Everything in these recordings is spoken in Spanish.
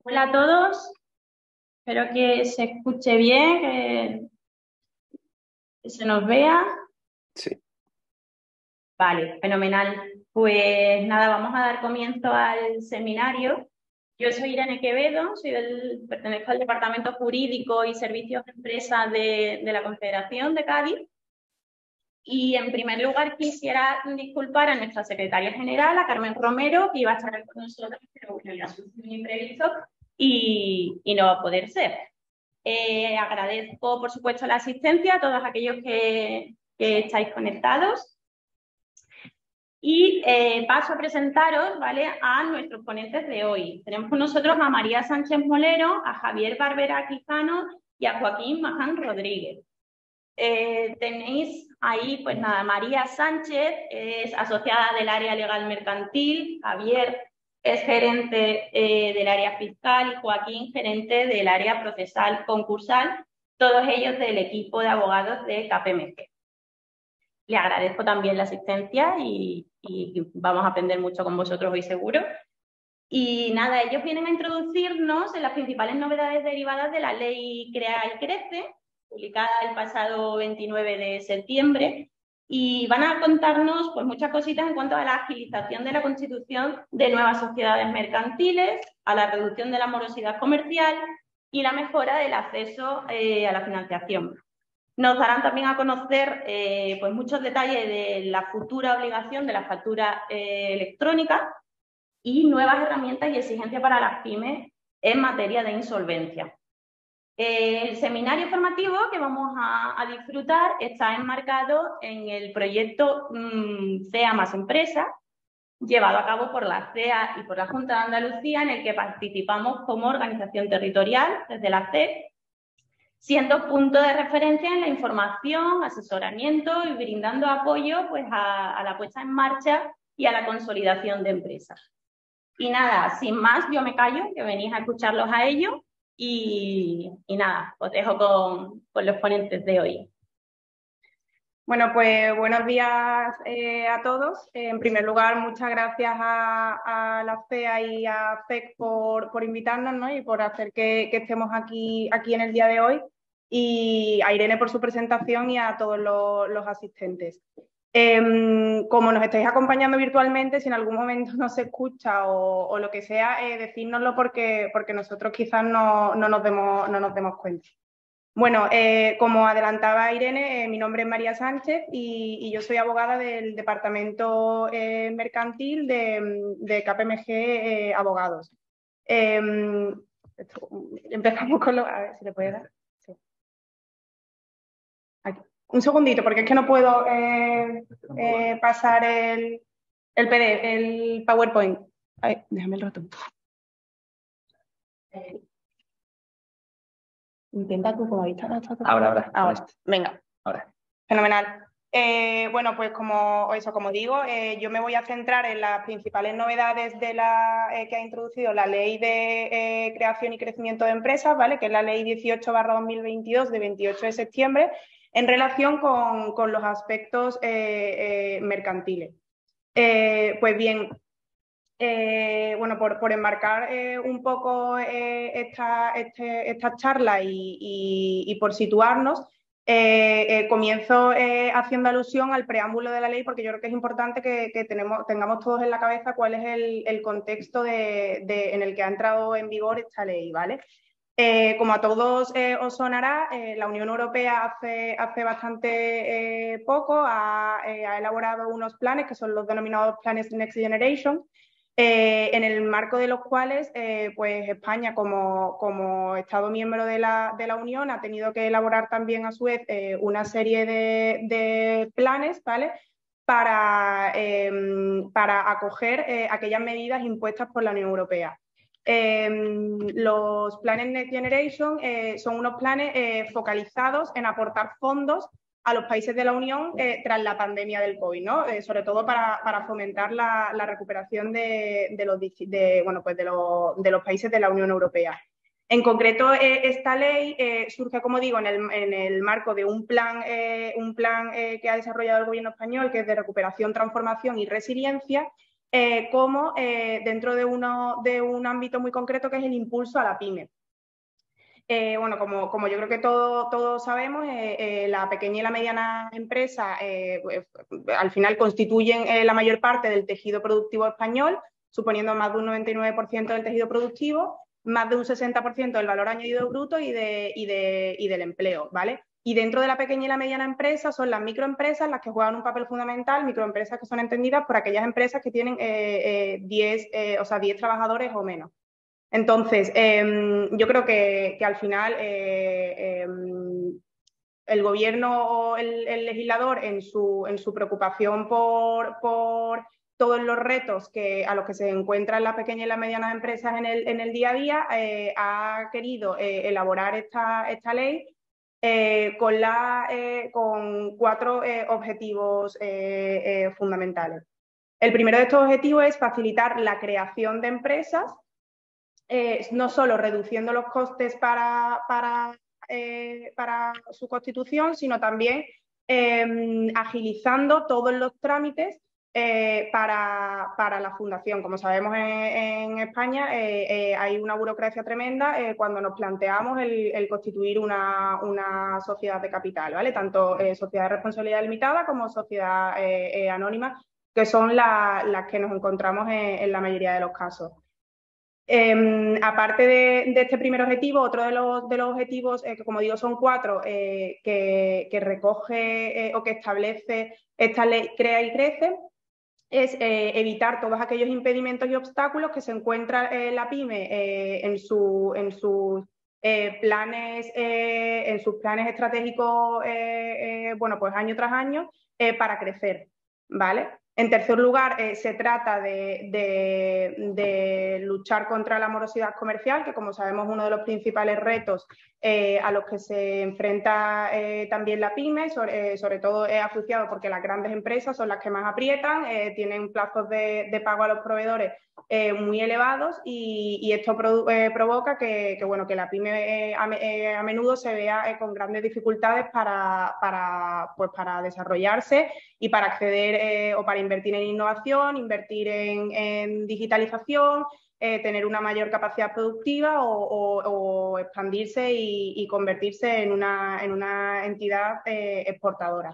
Hola a todos, espero que se escuche bien, que se nos vea. Sí. Vale, fenomenal. Pues nada, vamos a dar comienzo al seminario. Yo soy Irene Quevedo, pertenezco al Departamento Jurídico y Servicios de Empresa de la Confederación de Cádiz. Y en primer lugar quisiera disculpar a nuestra secretaria general, a Carmen Romero, que iba a estar con nosotros, pero bueno, ya surgió un imprevisto y no va a poder ser. Agradezco, por supuesto, la asistencia a todos aquellos que estáis conectados. Y paso a presentaros, ¿vale?, a nuestros ponentes de hoy. Tenemos con nosotros a María Sánchez Molero, a Javier Barbera Quijano y a Joaquín Maján Rodríguez. Tenéis ahí, pues nada, María Sánchez es asociada del área legal mercantil, Javier es gerente del área fiscal y Joaquín gerente del área procesal concursal, todos ellos del equipo de abogados de KPMG. Le agradezco también la asistencia y vamos a aprender mucho con vosotros hoy seguro. Y nada, ellos vienen a introducirnos en las principales novedades derivadas de la Ley Crea y Crece, publicada el pasado 29 de septiembre, y van a contarnos pues, muchas cositas en cuanto a la agilización de la constitución de nuevas sociedades mercantiles, a la reducción de la morosidad comercial y la mejora del acceso a la financiación. Nos darán también a conocer pues muchos detalles de la futura obligación de la factura electrónica y nuevas herramientas y exigencias para las pymes en materia de insolvencia. El seminario formativo que vamos a disfrutar está enmarcado en el proyecto CEA más Empresa, llevado a cabo por la CEA y por la Junta de Andalucía, en el que participamos como organización territorial desde la CEA, siendo punto de referencia en la información, asesoramiento y brindando apoyo pues, a la puesta en marcha y a la consolidación de empresas. Y nada, sin más, yo me callo, que venís a escucharlos a ellos y nada, os dejo con los ponentes de hoy. Bueno, pues buenos días a todos. En primer lugar, muchas gracias a la CEA y a FEC por invitarnos, ¿no?, y por hacer que estemos aquí en el día de hoy, y a Irene por su presentación y a todos los asistentes. Como nos estáis acompañando virtualmente, si en algún momento no se escucha o lo que sea, decídnoslo porque nosotros quizás no nos demos cuenta. Bueno, como adelantaba Irene, mi nombre es María Sánchez y yo soy abogada del Departamento Mercantil de KPMG Abogados. Empezamos con lo... A ver si le puede dar. Sí. Aquí. Un segundito, porque es que no puedo pasar el PDF, el PowerPoint. Ay, déjame el ratón. Intenta tú, como ahí está. Ahora. Venga. Ahora. Fenomenal. Bueno, pues como digo, yo me voy a centrar en las principales novedades de que ha introducido la Ley de Creación y Crecimiento de Empresas, ¿vale?, que es la Ley 18/2022 de 28 de septiembre, en relación con los aspectos mercantiles. Pues bien, bueno, por enmarcar un poco esta charla y por situarnos, comienzo haciendo alusión al preámbulo de la ley, porque yo creo que es importante que tengamos todos en la cabeza cuál es el contexto en el que ha entrado en vigor esta ley, ¿vale? Como a todos os sonará, la Unión Europea hace bastante poco ha elaborado unos planes que son los denominados planes Next Generation, en el marco de los cuales pues España, como Estado miembro de la Unión, ha tenido que elaborar también a su vez una serie de planes, ¿vale?, para acoger aquellas medidas impuestas por la Unión Europea. Los planes Next Generation son unos planes focalizados en aportar fondos a los países de la Unión tras la pandemia del COVID, ¿no? Sobre todo para fomentar la recuperación de los países de la Unión Europea. En concreto, esta ley surge, como digo, en el marco de un plan que ha desarrollado el Gobierno español, que es de recuperación, transformación y resiliencia, como dentro de un ámbito muy concreto que es el impulso a la pyme. Bueno, como yo creo que todos sabemos, la pequeña y la mediana empresa pues, al final constituyen la mayor parte del tejido productivo español, suponiendo más de un 99% del tejido productivo, más de un 60% del valor añadido bruto y del empleo, ¿vale? Y dentro de la pequeña y la mediana empresa son las microempresas las que juegan un papel fundamental, microempresas que son entendidas por aquellas empresas que tienen 10 trabajadores o menos. Entonces, yo creo que al final el gobierno o el legislador en su preocupación por todos los retos a los que se encuentran las pequeñas y las medianas empresas en el día a día, ha querido elaborar esta ley con 4 objetivos fundamentales. El primero de estos objetivos es facilitar la creación de empresas, no solo reduciendo los costes para su constitución, sino también agilizando todos los trámites para la fundación. Como sabemos, en España hay una burocracia tremenda cuando nos planteamos el constituir una sociedad de capital, ¿vale? Tanto sociedad de responsabilidad limitada como sociedad anónima, que son las que nos encontramos en la mayoría de los casos. Aparte de este primer objetivo, otro de los objetivos, que como digo son 4, que recoge o que establece esta ley Crea y Crece, es evitar todos aquellos impedimentos y obstáculos que se encuentra la pyme en sus planes estratégicos, bueno, pues año tras año, para crecer, ¿vale? En tercer lugar, se trata de luchar contra la morosidad comercial, que como sabemos es uno de los principales retos a los que se enfrenta también la pyme, sobre todo asociado porque las grandes empresas son las que más aprietan, tienen plazos de pago a los proveedores muy elevados y esto provoca que la pyme a menudo se vea con grandes dificultades para desarrollarse y para acceder o para invertir en innovación, invertir en digitalización, tener una mayor capacidad productiva o expandirse y convertirse en una entidad exportadora.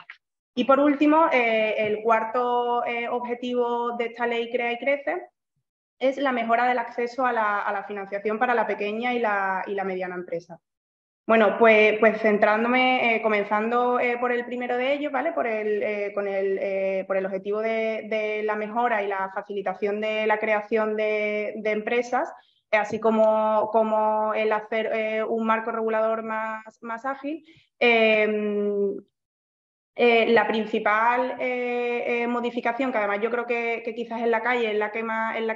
Y por último, el cuarto objetivo de esta ley Crea y Crece es la mejora del acceso a la financiación para la pequeña y la mediana empresa. Bueno, pues centrándome, comenzando por el primero de ellos, ¿vale? Por el objetivo de la mejora y la facilitación de la creación de empresas, así como el hacer un marco regulador más ágil. La principal modificación, que además yo creo que quizás en la calle es la que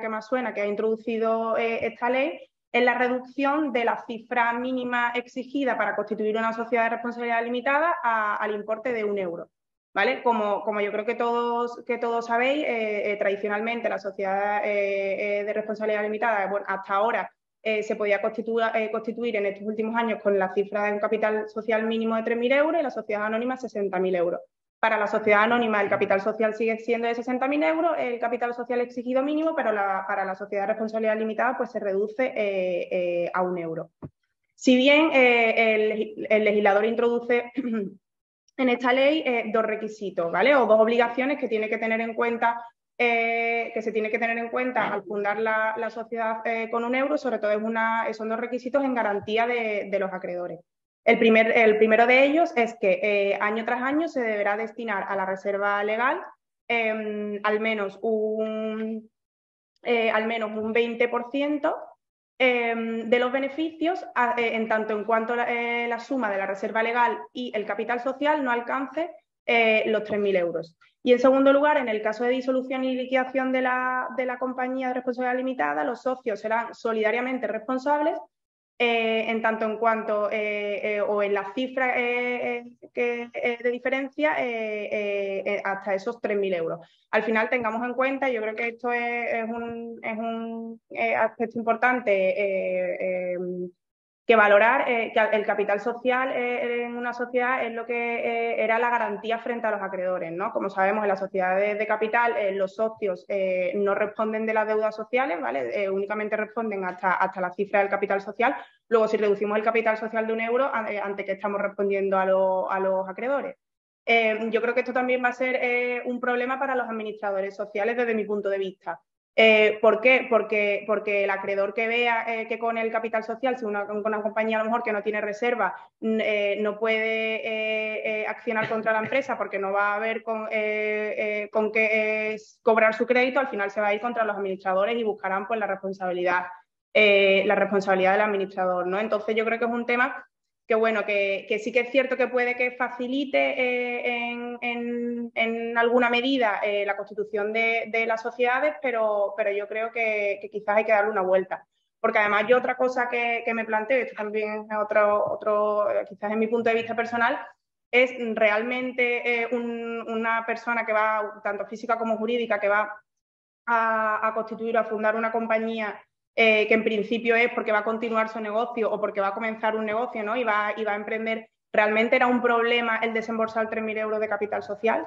más suena, que ha introducido esta ley, es la reducción de la cifra mínima exigida para constituir una sociedad de responsabilidad limitada al importe de 1 euro. ¿Vale? Como yo creo que todos sabéis, tradicionalmente la sociedad de responsabilidad limitada, bueno, hasta ahora se podía constituir en estos últimos años con la cifra de un capital social mínimo de 3.000 euros y la sociedad anónima 60.000 euros. Para la sociedad anónima el capital social sigue siendo de 60.000 euros, el capital social exigido mínimo, pero para la sociedad de responsabilidad limitada pues se reduce a 1 euro. Si bien el legislador introduce en esta ley 2 requisitos, ¿vale? O 2 obligaciones que tiene que tener en cuenta que se tiene que tener en cuenta al fundar la sociedad con 1 euro, sobre todo son 2 requisitos en garantía de los acreedores. El primero de ellos es que año tras año se deberá destinar a la reserva legal al menos un 20% de los beneficios, en tanto en cuanto la suma de la reserva legal y el capital social no alcance los 3.000 euros. Y en segundo lugar, en el caso de disolución y liquidación de la compañía de responsabilidad limitada, los socios serán solidariamente responsables en tanto en cuanto o en la cifra de diferencia hasta esos 3.000 euros. Al final tengamos en cuenta, yo creo que esto es un aspecto importante valorar que el capital social en una sociedad es lo que era la garantía frente a los acreedores, ¿no? Como sabemos, en las sociedades de capital los socios no responden de las deudas sociales, ¿vale? Únicamente responden hasta la cifra del capital social. Luego, si reducimos el capital social de €1, ¿ante qué estamos respondiendo a los acreedores? Yo creo que esto también va a ser un problema para los administradores sociales desde mi punto de vista. ¿Por qué? Porque el acreedor que vea que con el capital social, si una compañía a lo mejor que no tiene reserva, no puede accionar contra la empresa porque no va a haber con qué cobrar su crédito, al final se va a ir contra los administradores y buscarán pues la responsabilidad del administrador, ¿no? Entonces yo creo que es un tema que bueno, que sí que es cierto que puede que facilite en alguna medida la constitución de las sociedades, pero yo creo que quizás hay que darle una vuelta. Porque además yo otra cosa que me planteo, esto también es otro quizás en mi punto de vista personal, es realmente una persona que va, tanto física como jurídica, que va a constituir o a fundar una compañía que en principio es porque va a continuar su negocio o porque va a comenzar un negocio, ¿no? Y va a emprender. ¿Realmente era un problema el desembolsar 3.000 euros de capital social?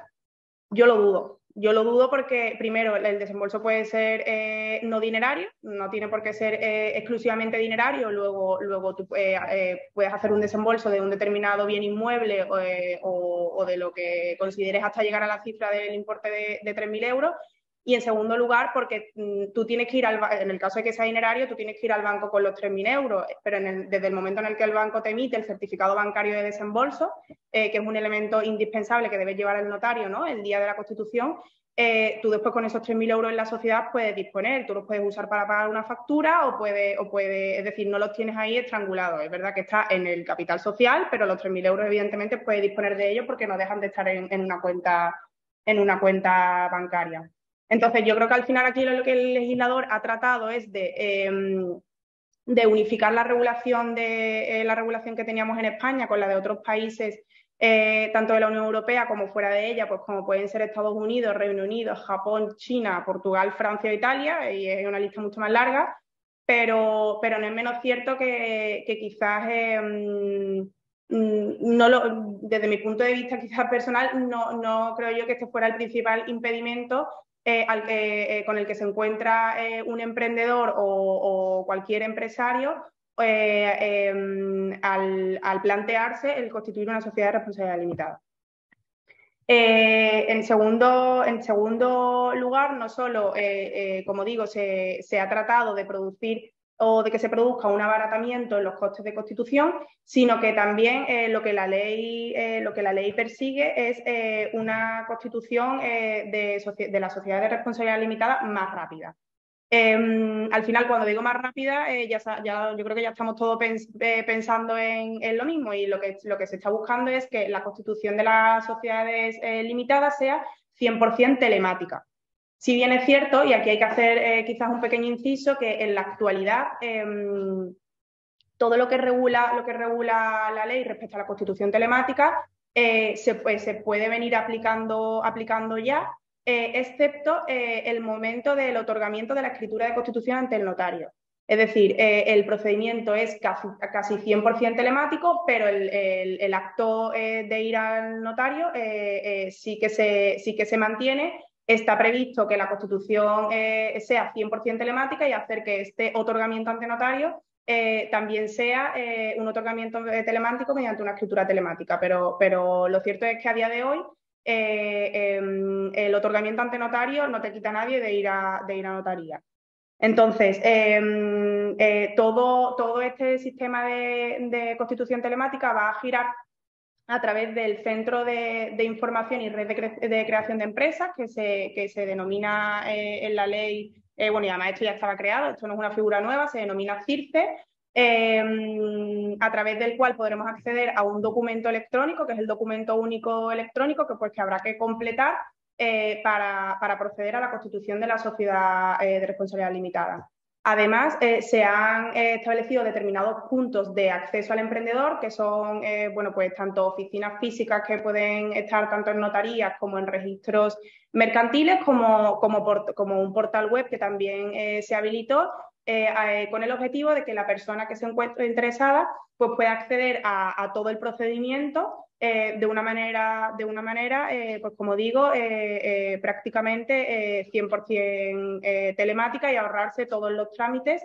Yo lo dudo. Yo lo dudo porque, primero, el desembolso puede ser no dinerario, no tiene por qué ser exclusivamente dinerario. Luego tú puedes hacer un desembolso de un determinado bien inmueble o de lo que consideres hasta llegar a la cifra del importe de 3.000 euros. Y en segundo lugar, porque tú tienes que ir en el caso de que sea dinerario, tú tienes que ir al banco con los 3.000 euros, pero desde el momento en el que el banco te emite el certificado bancario de desembolso, que es un elemento indispensable que debe llevar el notario, ¿no? El día de la constitución, tú después con esos 3.000 euros en la sociedad puedes disponer, tú los puedes usar para pagar una factura o puedes, es decir, no los tienes ahí estrangulados. Es verdad que está en el capital social, pero los 3.000 euros evidentemente puedes disponer de ellos porque no dejan de estar en una cuenta bancaria. Entonces, yo creo que al final aquí lo que el legislador ha tratado es de unificar la regulación que teníamos en España con la de otros países, tanto de la Unión Europea como fuera de ella, pues como pueden ser Estados Unidos, Reino Unido, Japón, China, Portugal, Francia e Italia, y es una lista mucho más larga, pero no es menos cierto que quizás desde mi punto de vista quizás personal, no creo yo que este fuera el principal impedimento con el que se encuentra un emprendedor o cualquier empresario al plantearse el constituir una sociedad de responsabilidad limitada. En segundo lugar, no solo, como digo, se ha tratado de producir o de que se produzca un abaratamiento en los costes de constitución, sino que también lo que la ley persigue es una constitución de la sociedad de responsabilidad limitada más rápida. Al final, cuando digo más rápida, yo creo que ya estamos todos pensando en lo mismo, y lo que se está buscando es que la constitución de las sociedades limitadas sea 100% telemática. Si bien es cierto, y aquí hay que hacer quizás un pequeño inciso, que en la actualidad todo lo que regula la ley respecto a la constitución telemática se puede venir aplicando ya, excepto el momento del otorgamiento de la escritura de constitución ante el notario. Es decir, el procedimiento es casi 100% telemático, pero el acto de ir al notario sí que se mantiene. Está previsto que la constitución sea 100% telemática y hacer que este otorgamiento ante notario también sea un otorgamiento telemático mediante una escritura telemática. Pero lo cierto es que a día de hoy el otorgamiento ante notario no te quita a nadie de ir a notaría. Entonces, todo este sistema de constitución telemática va a girar a través del Centro de Información y Red de Creación de Empresas, que se denomina en la ley, bueno, y además esto ya estaba creado, esto no es una figura nueva, se denomina CIRCE, a través del cual podremos acceder a un documento electrónico, que es el documento único electrónico, que habrá que completar para proceder a la constitución de la sociedad de responsabilidad limitada. Además, se han establecido determinados puntos de acceso al emprendedor, que son, bueno, pues tanto oficinas físicas que pueden estar tanto en notarías como en registros mercantiles, como un portal web que también se habilitó, con el objetivo de que la persona que se encuentre interesada pues pueda acceder a todo el procedimiento de una manera pues como digo, prácticamente 100% telemática y ahorrarse todos los trámites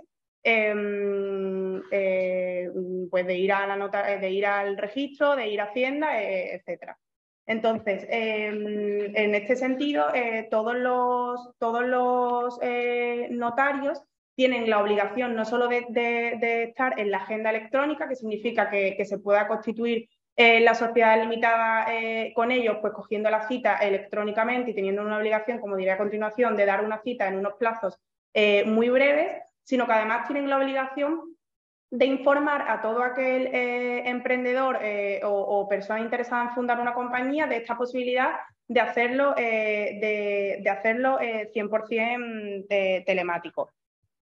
pues de ir a de ir al registro, de ir a Hacienda, etcétera. Entonces, en este sentido, todos los notarios tienen la obligación no solo de estar en la agenda electrónica, que significa que se pueda constituir la sociedad limitada con ellos, pues cogiendo la cita electrónicamente y teniendo una obligación, como diré a continuación, de dar una cita en unos plazos muy breves, sino que además tienen la obligación de informar a todo aquel emprendedor o persona interesada en fundar una compañía de esta posibilidad de hacerlo, 100% telemático.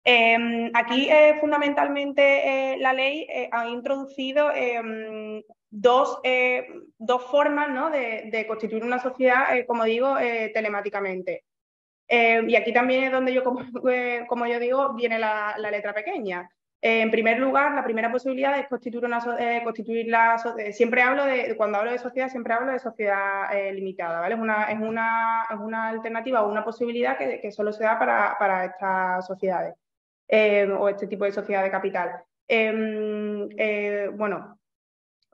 Aquí fundamentalmente la ley ha introducido dos formas, ¿no?, de constituir una sociedad, como digo, telemáticamente. Y aquí también es donde yo, como yo digo, viene la letra pequeña. En primer lugar, la primera posibilidad es siempre hablo cuando hablo de sociedad, siempre hablo de sociedad limitada, ¿vale? Es una alternativa o una posibilidad que solo se da para estas sociedades o este tipo de sociedad de capital. Bueno,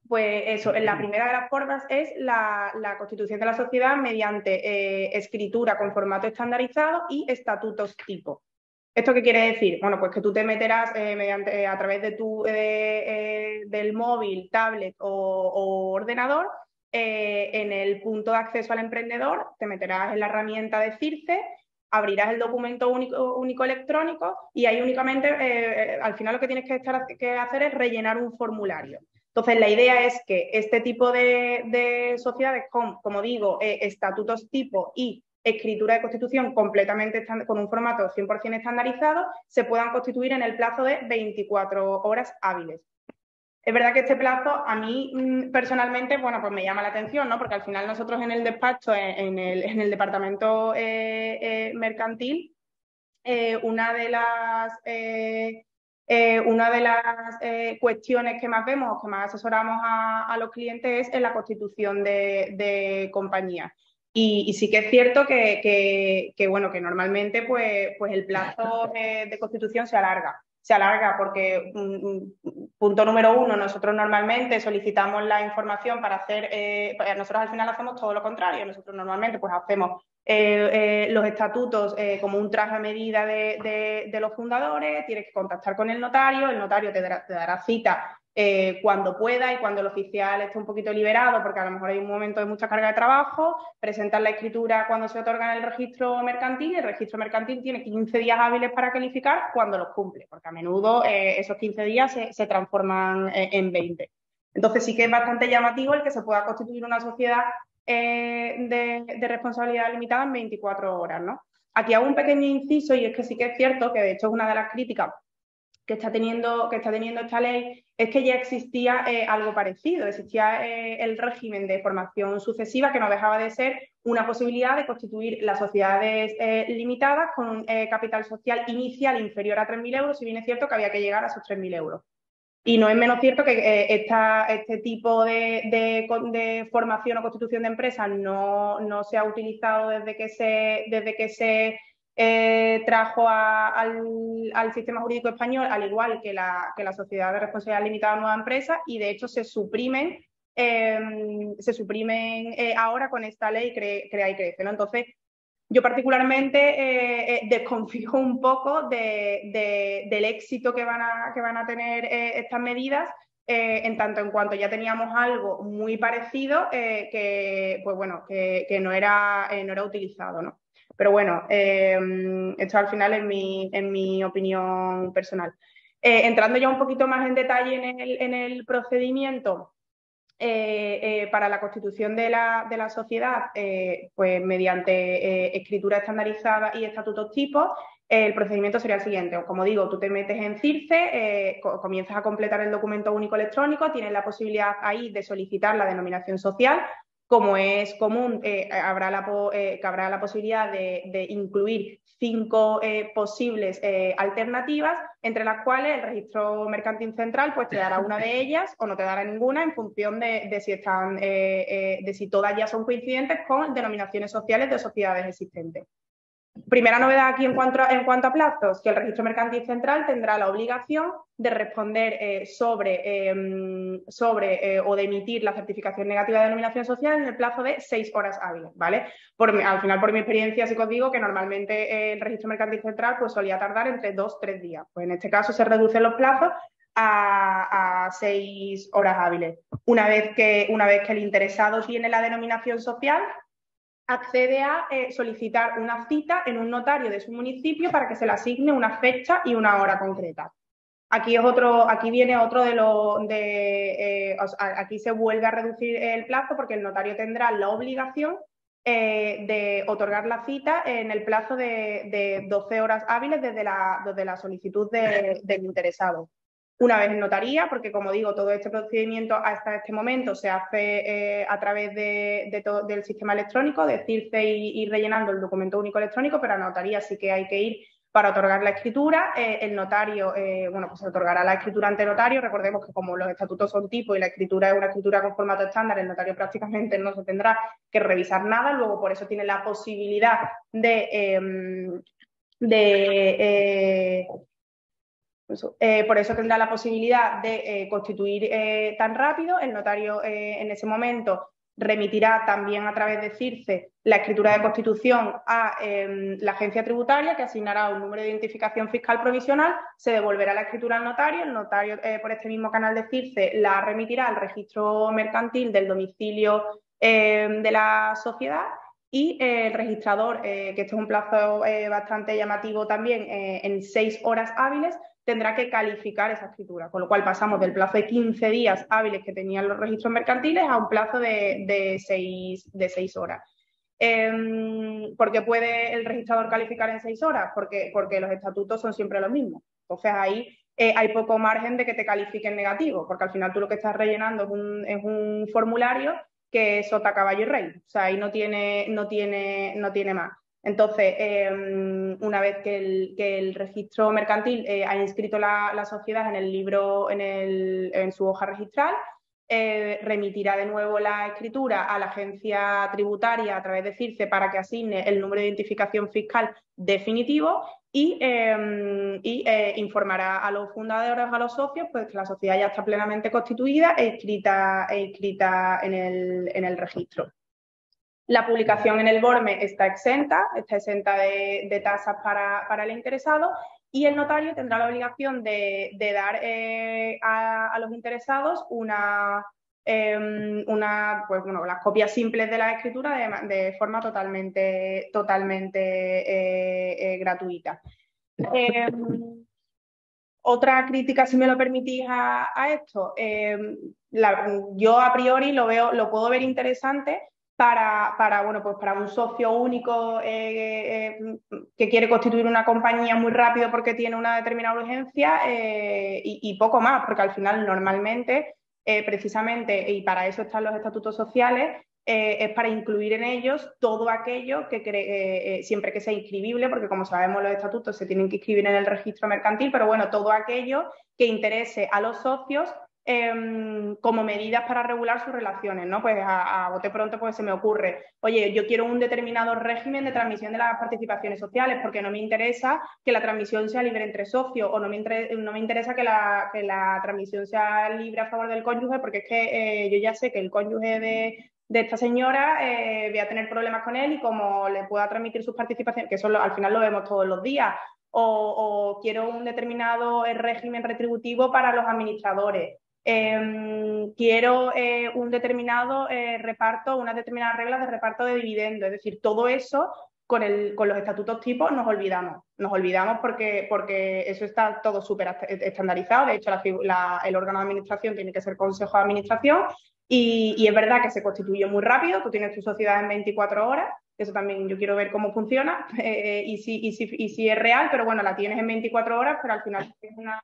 pues eso, la primera de las formas es la constitución de la sociedad mediante escritura con formato estandarizado y estatutos tipo. ¿Esto qué quiere decir? Bueno, pues que tú te meterás a través de del móvil, tablet o ordenador en el punto de acceso al emprendedor, te meterás en la herramienta de CIRCE, abrirás el documento único electrónico y ahí únicamente, al final lo que tienes que hacer es rellenar un formulario. Entonces, la idea es que este tipo de sociedades con, como digo, estatutos tipo y escritura de constitución completamente con un formato 100% estandarizado, se puedan constituir en el plazo de 24 horas hábiles. Es verdad que este plazo a mí personalmente, bueno, pues me llama la atención, ¿no? Porque al final nosotros en el despacho, en el departamento mercantil, una de las cuestiones que más vemos, que más asesoramos a los clientes es en la constitución de compañías. Y sí que es cierto que normalmente pues el plazo de constitución se alarga. Se alarga porque, punto número uno, nosotros normalmente solicitamos la información para hacer, nosotros al final hacemos todo lo contrario. Nosotros normalmente pues hacemos los estatutos como un traje a medida de los fundadores, tienes que contactar con el notario te dará cita cuando pueda y cuando el oficial esté un poquito liberado, porque a lo mejor hay un momento de mucha carga de trabajo, presentar la escritura cuando se otorga en el registro mercantil, y el registro mercantil tiene 15 días hábiles para calificar cuando los cumple, porque a menudo esos 15 días se transforman en 20. Entonces sí que es bastante llamativo el que se pueda constituir una sociedad de responsabilidad limitada en 24 horas, ¿no? Aquí hago un pequeño inciso y es que sí que es cierto que de hecho es una de las críticas que está teniendo esta ley, es que ya existía algo parecido, existía el régimen de formación sucesiva que no dejaba de ser una posibilidad de constituir las sociedades limitadas con un capital social inicial inferior a 3.000 euros, si bien es cierto que había que llegar a esos 3.000 euros. Y no es menos cierto que este tipo de formación o constitución de empresas no se ha utilizado desde que se trajo al sistema jurídico español, al igual que la sociedad de responsabilidad limitada nueva empresa, y de hecho se suprimen ahora con esta ley Crea y Crece, ¿no? Entonces, yo particularmente desconfío un poco del éxito que van a tener estas medidas, en tanto en cuanto ya teníamos algo muy parecido que no era utilizado, ¿no? Pero bueno, esto al final es mi opinión personal. Entrando ya un poquito más en detalle en el procedimiento, para la constitución de la sociedad, pues mediante escritura estandarizada y estatutos tipos, el procedimiento sería el siguiente. Como digo, tú te metes en CIRCE, comienzas a completar el documento único electrónico, tienes la posibilidad ahí de solicitar la denominación social. como es común, habrá la posibilidad de incluir 5 posibles alternativas, entre las cuales el registro mercantil central pues, te dará una de ellas o no te dará ninguna en función de si todas ya son coincidentes con denominaciones sociales de sociedades existentes. Primera novedad aquí en cuanto a plazos, que el registro mercantil central tendrá la obligación de responder o de emitir la certificación negativa de denominación social en el plazo de 6 horas hábiles, ¿vale? Al final, por mi experiencia, sí que os digo que normalmente el registro mercantil central pues, solía tardar entre 2-3 días. Pues en este caso se reducen los plazos a 6 horas hábiles. Una vez que el interesado tiene la denominación social, accede a solicitar una cita en un notario de su municipio para que se le asigne una fecha y una hora concreta. Aquí viene otro de los aquí se vuelve a reducir el plazo porque el notario tendrá la obligación de otorgar la cita en el plazo de 12 horas hábiles desde la solicitud del interesado. Una vez en notaría, porque como digo, todo este procedimiento hasta este momento se hace a través del sistema electrónico, de CIRCE y rellenando el documento único electrónico, pero a notaría sí que hay que ir para otorgar la escritura. El notario, pues se otorgará la escritura ante notario. Recordemos que como los estatutos son tipo y la escritura es una escritura con formato estándar, el notario prácticamente no se tendrá que revisar nada. Luego, por eso tiene la posibilidad por eso tendrá la posibilidad de constituir tan rápido. El notario en ese momento remitirá también a través de CIRCE la escritura de constitución a la agencia tributaria, que asignará un número de identificación fiscal provisional, se devolverá la escritura al notario, el notario por este mismo canal de CIRCE la remitirá al registro mercantil del domicilio de la sociedad y el registrador, que este es un plazo bastante llamativo también, en 6 horas hábiles, tendrá que calificar esa escritura, con lo cual pasamos del plazo de 15 días hábiles que tenían los registros mercantiles a un plazo de 6 horas. ¿Por qué puede el registrador calificar en 6 horas? Porque los estatutos son siempre los mismos. Entonces ahí hay poco margen de que te califiquen negativo, porque al final tú lo que estás rellenando es un formulario que es sota, caballo y rey. O sea, ahí no tiene más. Entonces, una vez que el registro mercantil ha inscrito la sociedad en el libro, en su hoja registral, remitirá de nuevo la escritura a la agencia tributaria a través de CIRCE para que asigne el número de identificación fiscal definitivo y informará a los fundadores, a los socios, pues que la sociedad ya está plenamente constituida e inscrita en el registro. La publicación en el BORME está exenta de tasas para el interesado, y el notario tendrá la obligación de dar a los interesados las copias simples de la escritura de forma totalmente gratuita. Otra crítica, si me lo permitís, a esto, yo a priori lo puedo ver interesante para un socio único que quiere constituir una compañía muy rápido porque tiene una determinada urgencia y poco más, porque al final normalmente, precisamente, y para eso están los estatutos sociales, es para incluir en ellos todo aquello que siempre que sea inscribible, porque como sabemos los estatutos se tienen que inscribir en el registro mercantil, pero bueno, todo aquello que interese a los socios como medidas para regular sus relaciones, ¿no? Pues a bote pronto pues se me ocurre, oye, yo quiero un determinado régimen de transmisión de las participaciones sociales porque no me interesa que la transmisión sea libre entre socios, o no me interesa que la transmisión sea libre a favor del cónyuge, porque es que yo ya sé que el cónyuge de esta señora voy a tener problemas con él, y como le pueda transmitir sus participaciones, que eso al final lo vemos todos los días, o quiero un determinado régimen retributivo para los administradores. Quiero un determinado reparto, unas determinadas reglas de reparto de dividendos. Es decir, todo eso con los estatutos tipos nos olvidamos. Nos olvidamos porque eso está todo súper estandarizado. De hecho, el órgano de administración tiene que ser consejo de administración, y es verdad que se constituye muy rápido. Tú tienes tu sociedad en 24 horas. Eso también yo quiero ver cómo funciona y si es real, pero bueno, la tienes en 24 horas, pero al final es una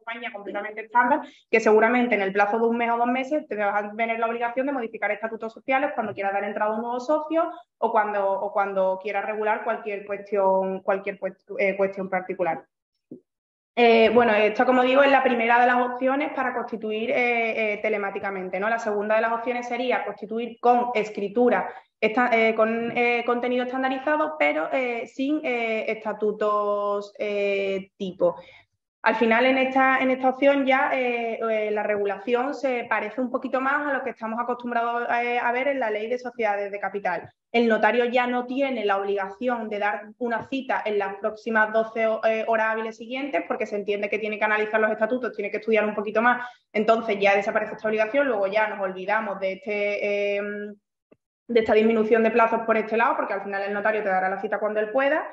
compañía completamente estándar, que seguramente en el plazo de un mes o 2 meses te vas a tener la obligación de modificar estatutos sociales cuando quieras dar entrada a un nuevo socio o cuando quieras regular cualquier cuestión particular. Bueno, esto, como digo, es la primera de las opciones para constituir telemáticamente, ¿no? La segunda de las opciones sería constituir con escritura, con contenido estandarizado, pero sin estatutos tipo. Al final, en esta opción ya la regulación se parece un poquito más a lo que estamos acostumbrados a ver en la ley de sociedades de capital. El notario ya no tiene la obligación de dar una cita en las próximas 12 horas hábiles siguientes porque se entiende que tiene que analizar los estatutos, tiene que estudiar un poquito más. Entonces ya desaparece esta obligación, luego ya nos olvidamos de esta disminución de plazos por este lado, porque al final el notario te dará la cita cuando él pueda.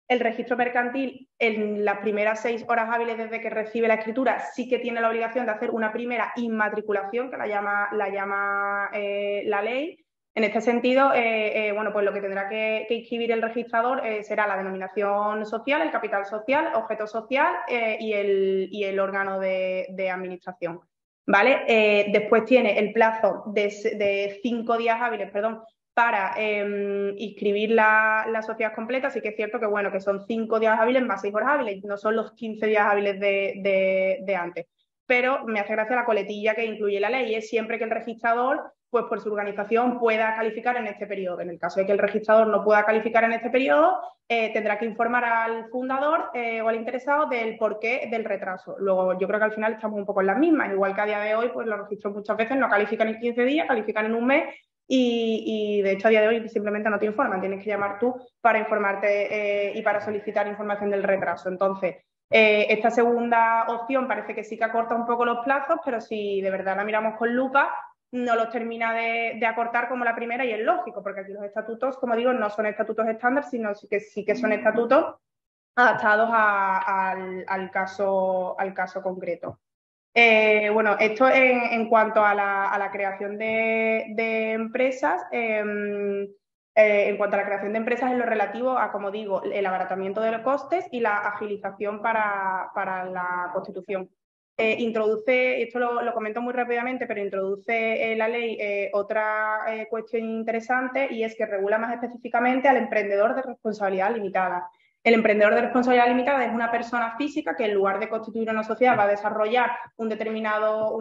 El registro mercantil, en las primeras 6 horas hábiles desde que recibe la escritura, sí que tiene la obligación de hacer una primera inmatriculación, que la llama la ley. En este sentido, bueno, pues lo que tendrá que inscribir el registrador será la denominación social, el capital social, objeto social y el órgano de administración. ¿Vale? Después tiene el plazo de 5 días hábiles, perdón, para inscribir la sociedad completa. Sí que es cierto que, bueno, que son 5 días hábiles más 6 horas hábiles, no son los 15 días hábiles de antes. Pero me hace gracia la coletilla que incluye la ley, es siempre que el registrador, pues por su organización, pueda calificar en este periodo. En el caso de que el registrador no pueda calificar en este periodo, tendrá que informar al fundador o al interesado del porqué del retraso. Luego, yo creo que al final estamos un poco en las mismas, igual que a día de hoy, pues los registros muchas veces no califican en 15 días, califican en un mes. Y de hecho a día de hoy simplemente no te informan, tienes que llamar tú para informarte y para solicitar información del retraso. Entonces, esta segunda opción parece que sí que acorta un poco los plazos, pero si de verdad la miramos con lupa, no los termina de acortar como la primera, y es lógico, porque aquí los estatutos, como digo, no son estatutos estándar, sino sí que son estatutos adaptados al caso concreto. Bueno, esto en cuanto a la creación de empresas, en cuanto a la creación de empresas en lo relativo a, como digo, el abaratamiento de los costes y la agilización para la constitución. Introduce, esto lo comento muy rápidamente, pero introduce la ley otra cuestión interesante, y es que regula más específicamente al emprendedor de responsabilidad limitada. El emprendedor de responsabilidad limitada es una persona física que, en lugar de constituir una sociedad, va a desarrollar un determinado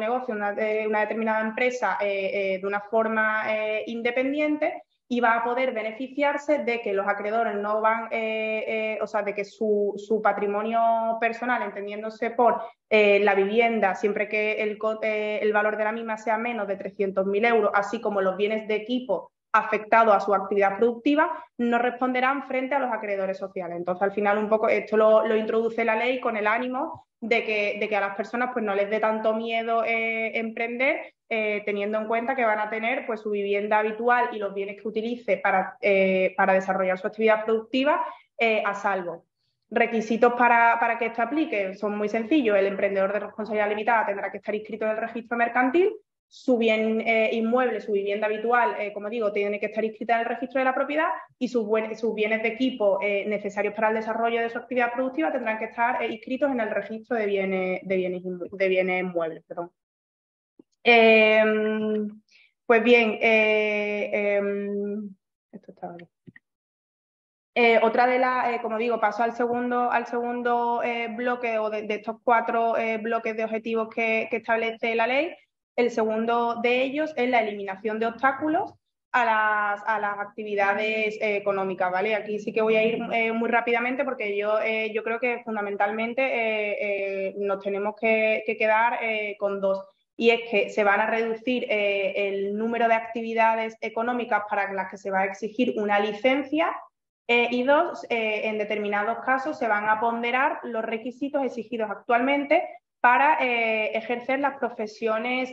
negocio, una determinada empresa de una forma independiente, y va a poder beneficiarse de que los acreedores no van, o sea, de que su patrimonio personal, entendiéndose por la vivienda, siempre que el valor de la misma sea menos de 300.000 euros, así como los bienes de equipo afectados a su actividad productiva, no responderán frente a los acreedores sociales. Entonces, al final, un poco esto lo introduce la ley con el ánimo de que a las personas pues no les dé tanto miedo emprender, teniendo en cuenta que van a tener pues su vivienda habitual y los bienes que utilice para desarrollar su actividad productiva a salvo. Requisitos para que esto aplique son muy sencillos. El emprendedor de responsabilidad limitada tendrá que estar inscrito en el registro mercantil. Su bien inmueble, su vivienda habitual, como digo, tiene que estar inscrita en el registro de la propiedad, y sus bienes de equipo necesarios para el desarrollo de su actividad productiva tendrán que estar inscritos en el registro de bienes muebles. Perdón. Pues bien, esto está bien. Otra de las, como digo, paso al segundo bloque, o de estos 4 bloques de objetivos que establece la ley. El segundo de ellos es la eliminación de obstáculos a las actividades económicas, ¿vale? Aquí sí que voy a ir muy rápidamente, porque yo creo que fundamentalmente nos tenemos que quedar con 2. Y es que se van a reducir el número de actividades económicas para las que se va a exigir una licencia, y 2, en determinados casos se van a ponderar los requisitos exigidos actualmente para ejercer las profesiones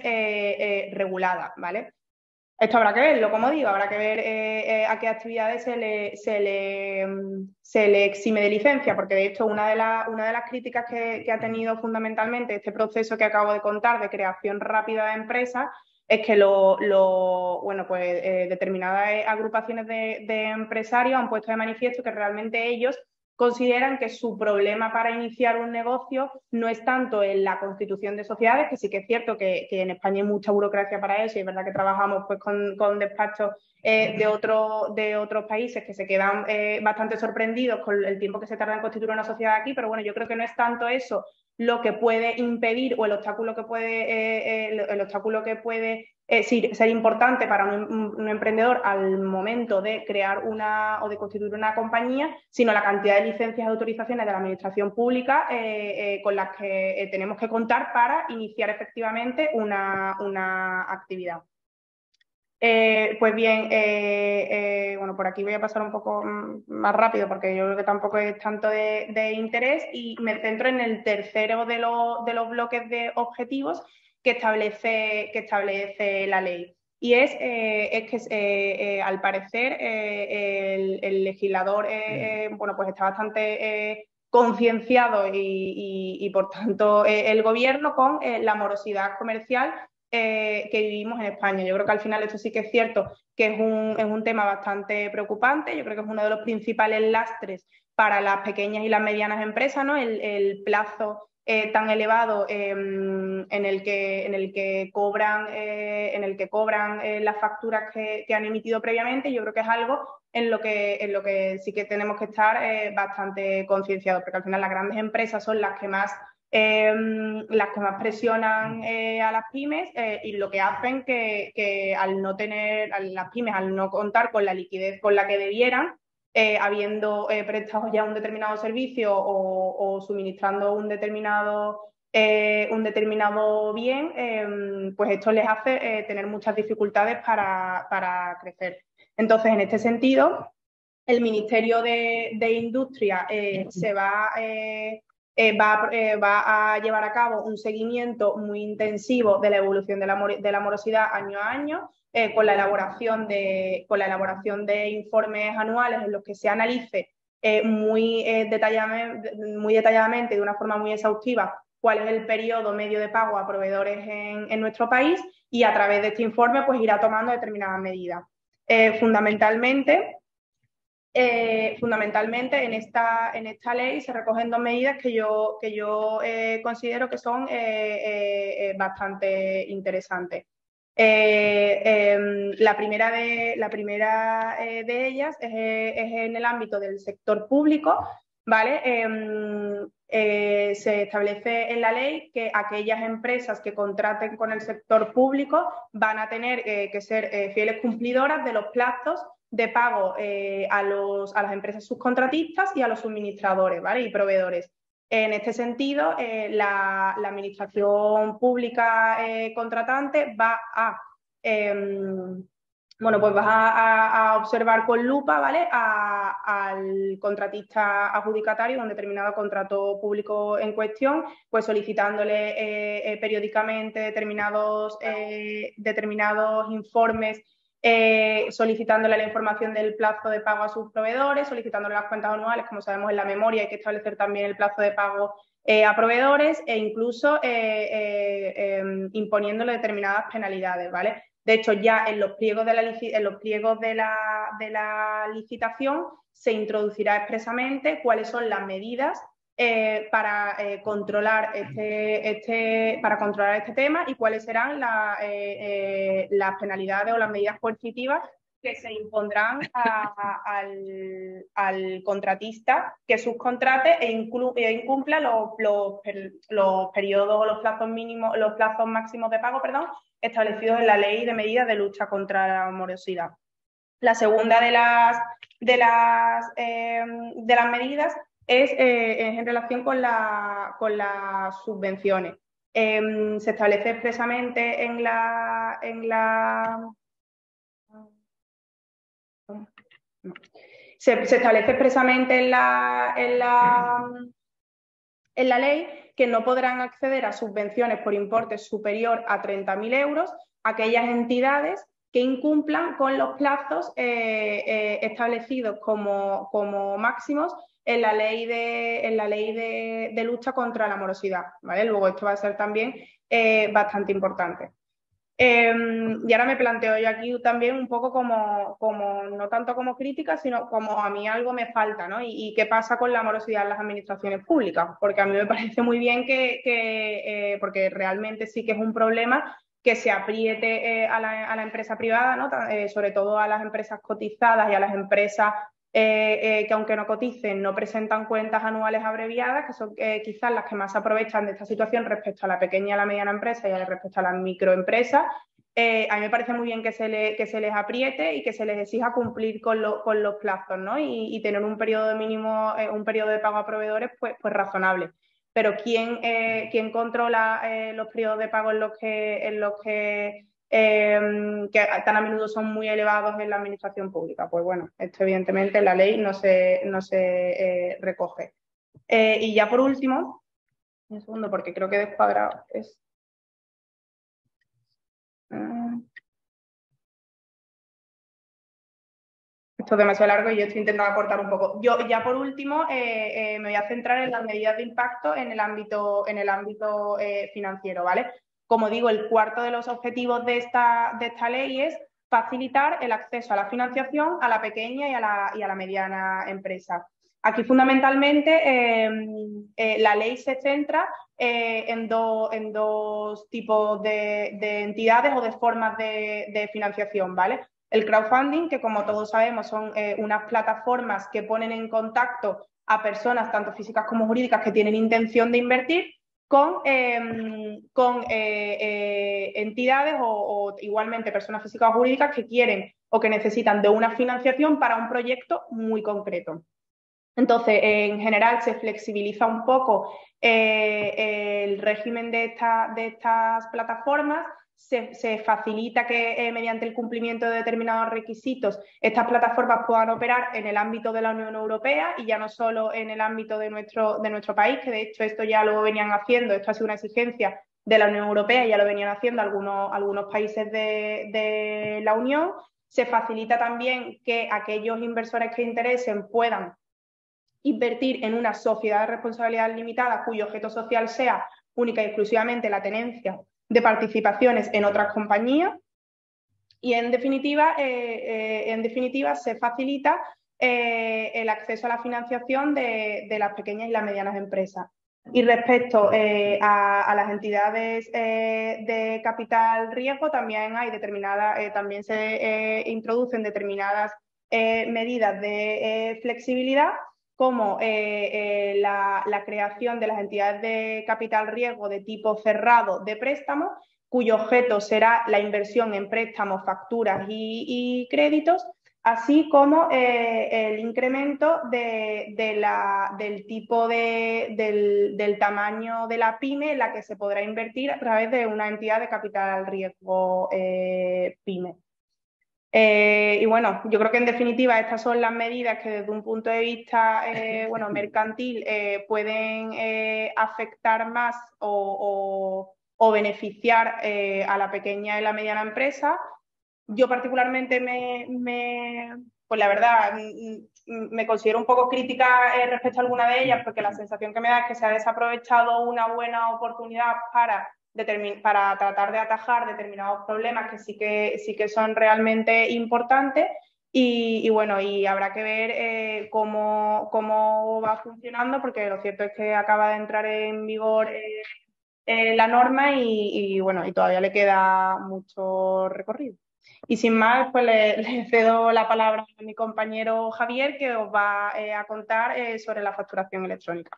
reguladas, ¿vale? Esto habrá que verlo, como digo, habrá que ver a qué actividades se le exime de licencia, porque de hecho una de las críticas que ha tenido fundamentalmente este proceso que acabo de contar de creación rápida de empresas es que bueno, pues determinadas agrupaciones de empresarios han puesto de manifiesto que realmente ellos consideran que su problema para iniciar un negocio no es tanto en la constitución de sociedades, que sí que es cierto que en España hay mucha burocracia para eso, y es verdad que trabajamos pues, con despachos de otros países que se quedan bastante sorprendidos con el tiempo que se tarda en constituir una sociedad aquí, pero bueno, yo creo que no es tanto eso lo que puede impedir o el obstáculo que puede ser importante para un emprendedor al momento de crear o de constituir una compañía, sino la cantidad de licencias y autorizaciones de la administración pública con las que tenemos que contar para iniciar efectivamente una actividad. Pues bien, bueno, por aquí voy a pasar un poco más rápido porque yo creo que tampoco es tanto de interés, y me centro en el tercero de los bloques de objetivos que establece la ley. Y es que al parecer el legislador bueno, pues está bastante concienciado y por tanto el gobierno con la morosidad comercial que vivimos en España. Yo creo que al final esto sí que es cierto que es un tema bastante preocupante. Yo creo que es uno de los principales lastres para las pequeñas y las medianas empresas, ¿no? El plazo tan elevado en el que cobran las facturas que han emitido previamente. Yo creo que es algo en lo que sí que tenemos que estar bastante concienciados, porque al final las grandes empresas son las que más presionan a las pymes y lo que hacen que al no tener, a las pymes, al no contar con la liquidez con la que debieran, habiendo prestado ya un determinado servicio o suministrando un determinado bien, pues esto les hace tener muchas dificultades para crecer. Entonces, en este sentido, el Ministerio de Industria va a llevar a cabo un seguimiento muy intensivo de la evolución de la morosidad año a año, con la elaboración de informes anuales en los que se analice muy detalladamente, de una forma muy exhaustiva, cuál es el periodo medio de pago a proveedores en nuestro país, y a través de este informe pues irá tomando determinadas medidas. Fundamentalmente, en esta ley se recogen dos medidas que yo considero que son bastante interesantes. La primera de ellas es en el ámbito del sector público, ¿vale? Se establece en la ley que aquellas empresas que contraten con el sector público van a tener que ser fieles cumplidoras de los plazos de pago a las empresas subcontratistas y a los suministradores, ¿vale? Y proveedores. En este sentido, la administración pública contratante va a observar con lupa, ¿vale?, al contratista adjudicatario de un determinado contrato público en cuestión, pues solicitándole periódicamente determinados informes, solicitándole la información del plazo de pago a sus proveedores, solicitándole las cuentas anuales. Como sabemos, en la memoria hay que establecer también el plazo de pago a proveedores, e incluso imponiéndole determinadas penalidades, ¿vale? De hecho, ya en los pliegos de la licitación se introducirá expresamente cuáles son las medidas para controlar este tema, y cuáles serán las penalidades o las medidas coercitivas que se impondrán al contratista que subcontrate e incumpla los periodos o los plazos máximos de pago, establecidos en la Ley de Medidas de Lucha contra la Morosidad. La segunda de las medidas es en relación con las subvenciones. Se establece expresamente en la ley que no podrán acceder a subvenciones por importe superior a 30.000 euros aquellas entidades que incumplan con los plazos establecidos como máximos en la ley de lucha contra la morosidad, ¿vale? Luego esto va a ser también bastante importante. Y ahora me planteo yo aquí también un poco no tanto como crítica, sino como a mí algo me falta, ¿no? Y qué pasa con la morosidad en las administraciones públicas, porque a mí me parece muy bien porque realmente sí que es un problema que se apriete a la empresa privada, ¿no? Sobre todo a las empresas cotizadas y a las empresas que aunque no coticen, no presentan cuentas anuales abreviadas, que son quizás las que más se aprovechan de esta situación respecto a la pequeña y a la mediana empresa y respecto a las microempresas. A mí me parece muy bien que se les apriete y que se les exija cumplir con los plazos, ¿no? Y tener un periodo mínimo, un periodo de pago a proveedores, pues razonable. Pero ¿quién controla los periodos de pago que tan a menudo son muy elevados en la administración pública? Pues bueno, esto evidentemente en la ley no se recoge. Y ya por último, un segundo porque creo que he descuadrado es... Esto es demasiado largo y yo estoy intentando acortar un poco. Yo ya por último me voy a centrar en las medidas de impacto en el ámbito financiero, ¿vale? Como digo, el cuarto de los objetivos de esta ley es facilitar el acceso a la financiación a la pequeña y a la mediana empresa. Aquí fundamentalmente la ley se centra en dos tipos de entidades o de formas de financiación, ¿vale? El crowdfunding, que como todos sabemos son unas plataformas que ponen en contacto a personas, tanto físicas como jurídicas, que tienen intención de invertir con entidades o igualmente personas físicas o jurídicas que quieren o que necesitan de una financiación para un proyecto muy concreto. Entonces, en general, se flexibiliza un poco el régimen de estas plataformas, se facilita que mediante el cumplimiento de determinados requisitos estas plataformas puedan operar en el ámbito de la Unión Europea y ya no solo en el ámbito de nuestro país, que de hecho esto ya lo venían haciendo, esto ha sido una exigencia de la Unión Europea y ya lo venían haciendo algunos países de la Unión. Se facilita también que aquellos inversores que interesen puedan invertir en una sociedad de responsabilidad limitada cuyo objeto social sea única y exclusivamente la tenencia de participaciones en otras compañías. Y en definitiva se facilita el acceso a la financiación de las pequeñas y las medianas empresas. Y respecto a las entidades de capital riesgo, también también se introducen determinadas medidas de flexibilidad, como la creación de las entidades de capital riesgo de tipo cerrado de préstamo, cuyo objeto será la inversión en préstamos, facturas y créditos, así como el incremento del tipo del tamaño de la pyme en la que se podrá invertir a través de una entidad de capital riesgo pyme. Y bueno, yo creo que en definitiva estas son las medidas que desde un punto de vista mercantil pueden afectar más o beneficiar a la pequeña y la mediana empresa. Yo particularmente pues la verdad, me considero un poco crítica respecto a alguna de ellas, porque la sensación que me da es que se ha desaprovechado una buena oportunidad para tratar de atajar determinados problemas que sí que son realmente importantes. Y bueno, y habrá que ver cómo va funcionando, porque lo cierto es que acaba de entrar en vigor la norma y bueno, y todavía le queda mucho recorrido. Y sin más, pues le cedo la palabra a mi compañero Javier, que os va a contar sobre la facturación electrónica.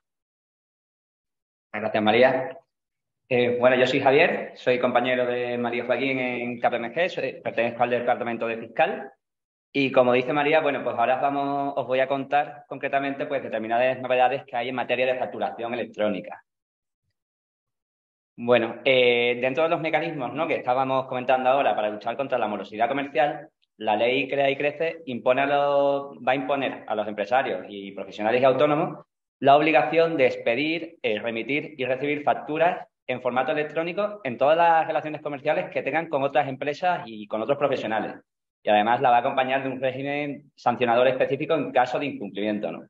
Gracias, María. Bueno, yo soy Javier, soy compañero de María Joaquín en KPMG, pertenezco al departamento de fiscal. Y como dice María, bueno, pues ahora os voy a contar concretamente pues determinadas novedades que hay en materia de facturación electrónica. Bueno, dentro de los mecanismos, ¿no?, que estábamos comentando ahora para luchar contra la morosidad comercial, la ley Crea y Crece va a imponer a los empresarios y profesionales y autónomos la obligación de expedir, remitir y recibir facturas en formato electrónico en todas las relaciones comerciales que tengan con otras empresas y con otros profesionales. Y además la va a acompañar de un régimen sancionador específico en caso de incumplimiento, ¿no?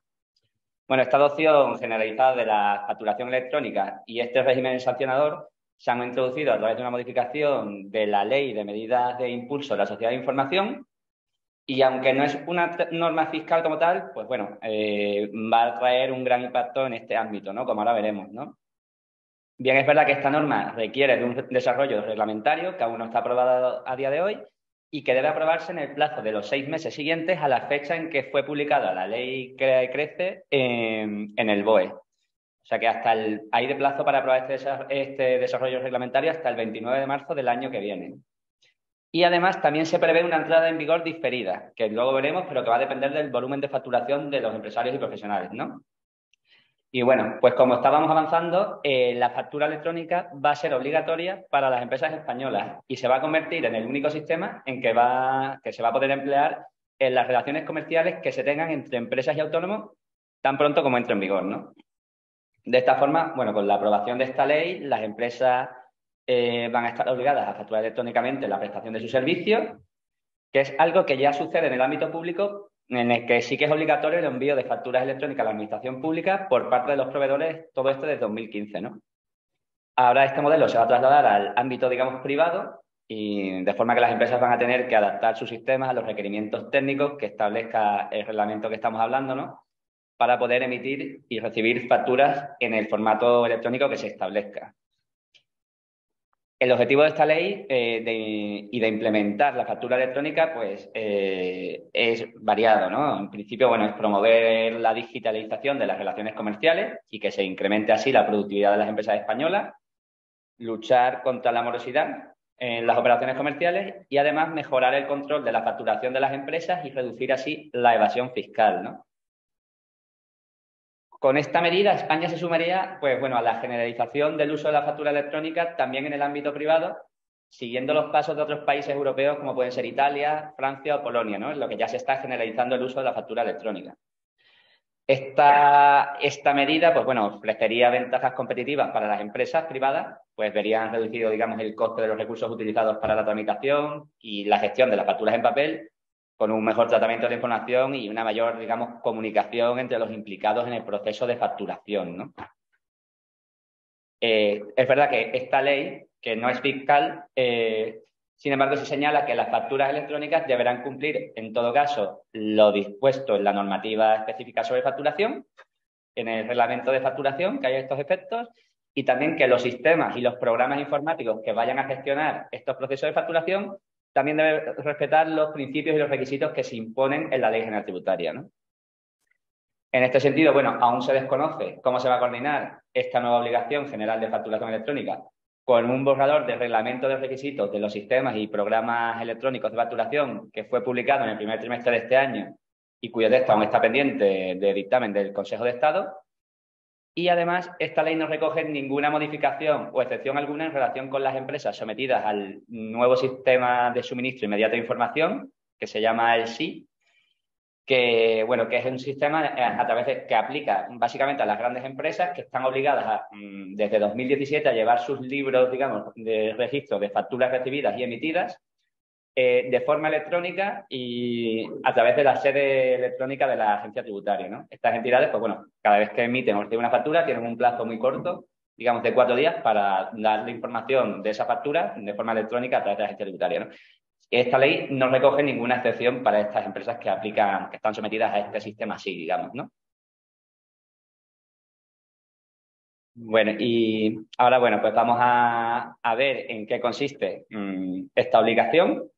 Bueno, esta adopción generalizada de la facturación electrónica y este régimen sancionador se han introducido a través de una modificación de la Ley de Medidas de Impulso de la Sociedad de Información y aunque no es una norma fiscal como tal, pues bueno, va a traer un gran impacto en este ámbito, ¿no? Como ahora veremos, ¿no? Bien, es verdad que esta norma requiere de un desarrollo reglamentario que aún no está aprobado a día de hoy y que debe aprobarse en el plazo de los 6 meses siguientes a la fecha en que fue publicada la Ley Crea y Crece en el BOE. O sea que hay de plazo para aprobar este desarrollo reglamentario hasta el 29 de marzo del año que viene. Y además también se prevé una entrada en vigor diferida, que luego veremos, pero que va a depender del volumen de facturación de los empresarios y profesionales, ¿no? Y bueno, pues como estábamos avanzando, la factura electrónica va a ser obligatoria para las empresas españolas y se va a convertir en el único sistema en que se va a poder emplear en las relaciones comerciales que se tengan entre empresas y autónomos tan pronto como entre en vigor, ¿no? De esta forma, bueno, con la aprobación de esta ley, las empresas van a estar obligadas a facturar electrónicamente la prestación de sus servicios, que es algo que ya sucede en el ámbito público, en el que sí que es obligatorio el envío de facturas electrónicas a la administración pública por parte de los proveedores, todo esto desde 2015, ¿no? Ahora este modelo se va a trasladar al ámbito, digamos, privado y de forma que las empresas van a tener que adaptar sus sistemas a los requerimientos técnicos que establezca el reglamento que estamos hablando, ¿no? Para poder emitir y recibir facturas en el formato electrónico que se establezca. El objetivo de esta ley y de implementar la factura electrónica pues, es variado, ¿no? En principio, bueno, es promover la digitalización de las relaciones comerciales y que se incremente así la productividad de las empresas españolas, luchar contra la morosidad en las operaciones comerciales y además mejorar el control de la facturación de las empresas y reducir así la evasión fiscal, ¿no? Con esta medida, España se sumaría pues, bueno, a la generalización del uso de la factura electrónica también en el ámbito privado, siguiendo los pasos de otros países europeos como pueden ser Italia, Francia o Polonia, ¿no? En lo que ya se está generalizando el uso de la factura electrónica. Esta medida pues, bueno, ofrecería ventajas competitivas para las empresas privadas, pues verían reducido digamos, el coste de los recursos utilizados para la tramitación y la gestión de las facturas en papel, con un mejor tratamiento de la información y una mayor, digamos, comunicación entre los implicados en el proceso de facturación, ¿no? Es verdad que esta ley, que no es fiscal, sin embargo, se señala que las facturas electrónicas deberán cumplir, en todo caso, lo dispuesto en la normativa específica sobre facturación, en el reglamento de facturación, que hay estos efectos, y también que los sistemas y los programas informáticos que vayan a gestionar estos procesos de facturación también debe respetar los principios y los requisitos que se imponen en la Ley General Tributaria, ¿no? En este sentido, bueno, aún se desconoce cómo se va a coordinar esta nueva obligación general de facturación electrónica con un borrador de reglamento de requisitos de los sistemas y programas electrónicos de facturación que fue publicado en el primer trimestre de este año y cuyo texto aún está pendiente de dictamen del Consejo de Estado. Y además, esta ley no recoge ninguna modificación o excepción alguna en relación con las empresas sometidas al nuevo sistema de suministro inmediato de información, que se llama el SI, que, bueno, que es un sistema a través de que aplica básicamente a las grandes empresas que están obligadas desde 2017 a llevar sus libros, digamos, de registro de facturas recibidas y emitidas de forma electrónica y a través de la sede electrónica de la agencia tributaria, ¿no? Estas entidades, pues bueno, cada vez que emiten o reciben una factura tienen un plazo muy corto, digamos de 4 días, para dar la información de esa factura de forma electrónica a través de la agencia tributaria, ¿no? Esta ley no recoge ninguna excepción para estas empresas que están sometidas a este sistema así, digamos, ¿no? Bueno, y ahora, bueno, pues vamos a ver en qué consiste esta obligación,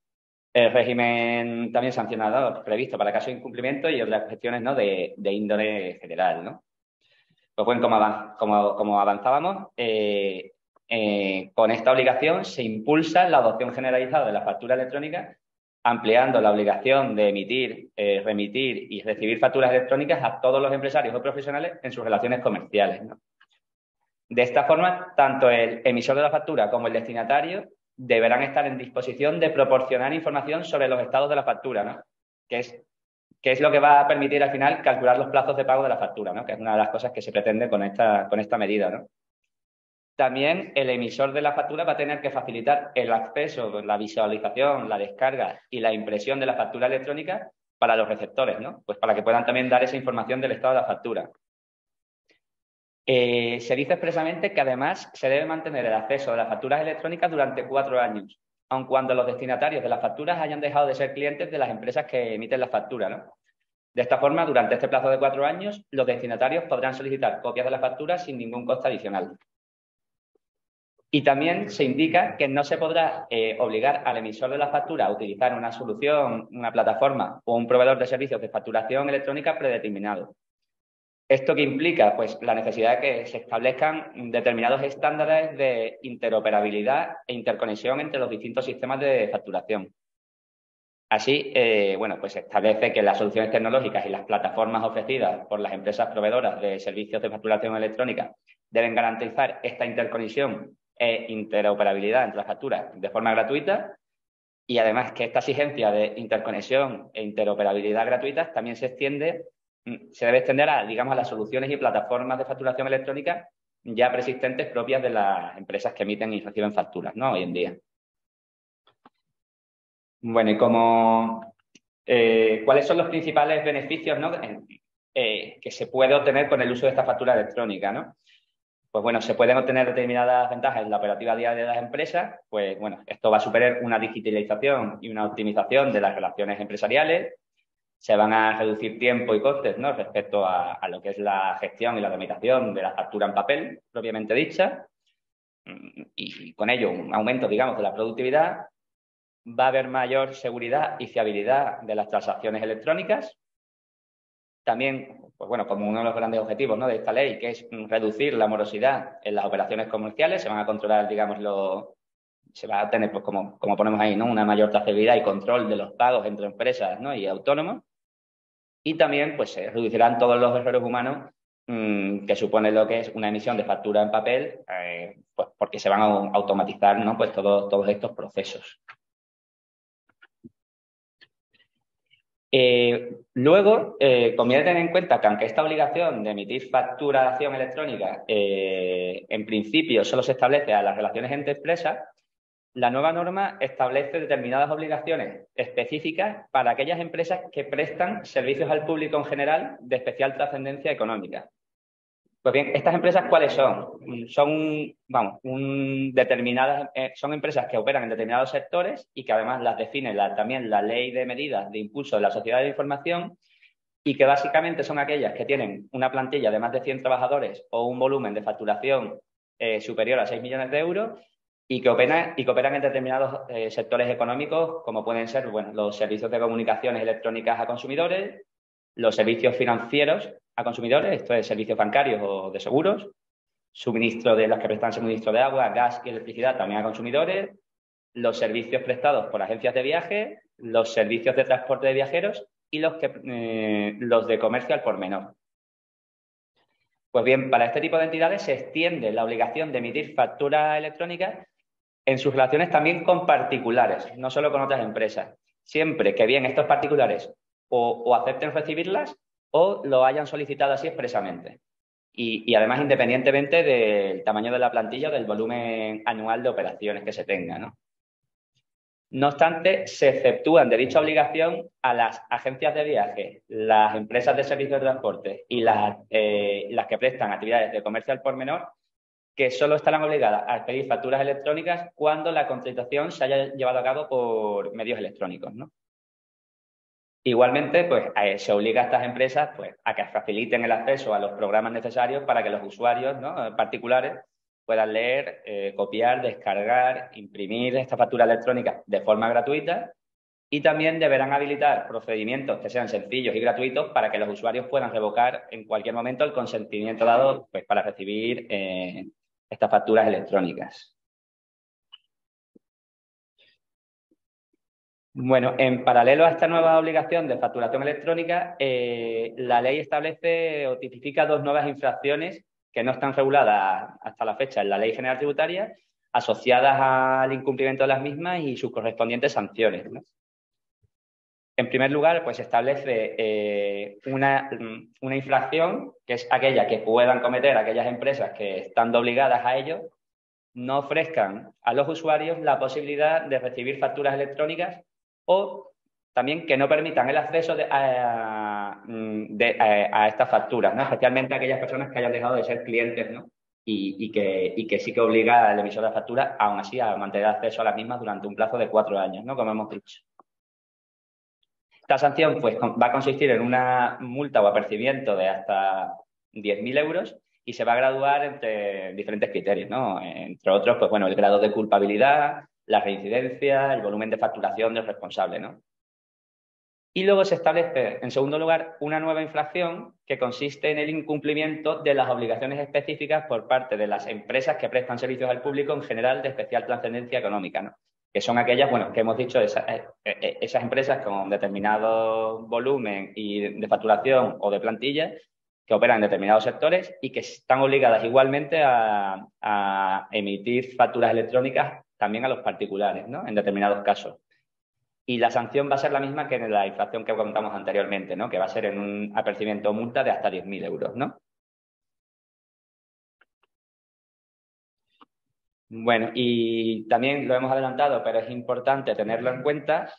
el régimen también sancionador previsto para caso de incumplimiento y otras cuestiones, ¿no? de índole general, ¿no? Pues bueno, como avanzábamos, con esta obligación se impulsa la adopción generalizada de la factura electrónica, ampliando la obligación de emitir, remitir y recibir facturas electrónicas a todos los empresarios o profesionales en sus relaciones comerciales, ¿no? De esta forma, tanto el emisor de la factura como el destinatario deberán estar en disposición de proporcionar información sobre los estados de la factura, ¿no? Que es lo que va a permitir al final calcular los plazos de pago de la factura, ¿no? Que es una de las cosas que se pretende con esta medida, ¿no? También el emisor de la factura va a tener que facilitar el acceso, la visualización, la descarga y la impresión de la factura electrónica para los receptores, ¿no? Pues para que puedan también dar esa información del estado de la factura. Se dice expresamente que además se debe mantener el acceso a las facturas electrónicas durante 4 años, aun cuando los destinatarios de las facturas hayan dejado de ser clientes de las empresas que emiten la factura, ¿no? De esta forma, durante este plazo de 4 años, los destinatarios podrán solicitar copias de las facturas sin ningún coste adicional. Y también se indica que no se podrá obligar al emisor de la factura a utilizar una solución, una plataforma o un proveedor de servicios de facturación electrónica predeterminado. ¿Esto qué implica? Pues la necesidad de que se establezcan determinados estándares de interoperabilidad e interconexión entre los distintos sistemas de facturación. Así, bueno, pues se establece que las soluciones tecnológicas y las plataformas ofrecidas por las empresas proveedoras de servicios de facturación electrónica deben garantizar esta interconexión e interoperabilidad entre las facturas de forma gratuita, y además que esta exigencia de interconexión e interoperabilidad gratuitas también se debe extender a, digamos, a las soluciones y plataformas de facturación electrónica ya preexistentes propias de las empresas que emiten y reciben facturas, ¿no? Hoy en día. Bueno, y ¿cuáles son los principales beneficios, ¿no? Que se puede obtener con el uso de esta factura electrónica, ¿no? Pues bueno, se pueden obtener determinadas ventajas en la operativa diaria de las empresas. Pues bueno, esto va a suponer una digitalización y una optimización de las relaciones empresariales. Se van a reducir tiempo y costes, ¿no? Respecto a lo que es la gestión y la tramitación de la factura en papel, propiamente dicha. Y con ello un aumento, digamos, de la productividad. Va a haber mayor seguridad y fiabilidad de las transacciones electrónicas. También, pues bueno, como uno de los grandes objetivos, ¿no?, de esta ley, que es reducir la morosidad en las operaciones comerciales, se van a controlar, digamos, se va a tener, pues como ponemos ahí, ¿no?, una mayor trazabilidad y control de los pagos entre empresas, ¿no?, y autónomos. Y también, pues se reducirán todos los errores humanos que supone lo que es una emisión de factura en papel, pues porque se van a automatizar, ¿no?, pues todos estos procesos. Luego, conviene tener en cuenta que aunque esta obligación de emitir facturación electrónica en principio solo se establece a las relaciones entre empresas, la nueva norma establece determinadas obligaciones específicas para aquellas empresas que prestan servicios al público en general de especial trascendencia económica. Pues bien, ¿estas empresas cuáles son? Son empresas que operan en determinados sectores y que además las define también la Ley de Medidas de Impulso de la Sociedad de la Información, y que básicamente son aquellas que tienen una plantilla de más de 100 trabajadores o un volumen de facturación superior a 6 millones de euros y que operan en determinados sectores económicos, como pueden ser, bueno, los servicios de comunicaciones electrónicas a consumidores, los servicios financieros a consumidores, esto es servicios bancarios o de seguros, suministro de los que prestan suministro de agua, gas y electricidad también a consumidores, los servicios prestados por agencias de viaje, los servicios de transporte de viajeros y los de comercio al por menor. Pues bien, para este tipo de entidades se extiende la obligación de emitir facturas electrónicas en sus relaciones también con particulares, no solo con otras empresas, siempre que bien estos particulares o acepten recibirlas o lo hayan solicitado así expresamente. Y además, independientemente del tamaño de la plantilla o del volumen anual de operaciones que se tenga, ¿no? No obstante, se exceptúan de dicha obligación a las agencias de viaje, las empresas de servicios de transporte y las que prestan actividades de comercio al por menor, que solo estarán obligadas a expedir facturas electrónicas cuando la contratación se haya llevado a cabo por medios electrónicos, ¿no? Igualmente, pues se obliga a estas empresas, pues, a que faciliten el acceso a los programas necesarios para que los usuarios, ¿no?, particulares puedan leer, copiar, descargar, imprimir esta factura electrónica de forma gratuita, y también deberán habilitar procedimientos que sean sencillos y gratuitos para que los usuarios puedan revocar en cualquier momento el consentimiento dado, pues, para recibir estas facturas electrónicas. Bueno, en paralelo a esta nueva obligación de facturación electrónica, la ley establece o tipifica 2 nuevas infracciones que no están reguladas hasta la fecha en la Ley General Tributaria, asociadas al incumplimiento de las mismas y sus correspondientes sanciones, ¿no? En primer lugar, pues establece una infracción, que es aquella que puedan cometer aquellas empresas que, estando obligadas a ello, no ofrezcan a los usuarios la posibilidad de recibir facturas electrónicas, o también que no permitan el acceso de a estas facturas, ¿no? Especialmente a aquellas personas que hayan dejado de ser clientes, ¿no? Y que sí que obliga al emisor de factura, aún así, a mantener acceso a las mismas durante un plazo de 4 años, ¿no? Como hemos dicho. Esta sanción pues, va a consistir en una multa o apercibimiento de hasta 10.000 euros y se va a graduar entre diferentes criterios, ¿no? Entre otros, pues bueno, el grado de culpabilidad, la reincidencia, el volumen de facturación del responsable, ¿no? Y luego se establece, en segundo lugar, una nueva infracción que consiste en el incumplimiento de las obligaciones específicas por parte de las empresas que prestan servicios al público en general de especial trascendencia económica, ¿no? Que son aquellas, bueno, que hemos dicho, esas empresas con determinado volumen y de facturación o de plantilla que operan en determinados sectores y que están obligadas igualmente a emitir facturas electrónicas también a los particulares, ¿no? En determinados casos. Y la sanción va a ser la misma que en la infracción que comentamos anteriormente, ¿no? Que va a ser en un apercibimiento o multa de hasta 10.000 euros, ¿no? Bueno, y también lo hemos adelantado, pero es importante tenerlo en cuenta.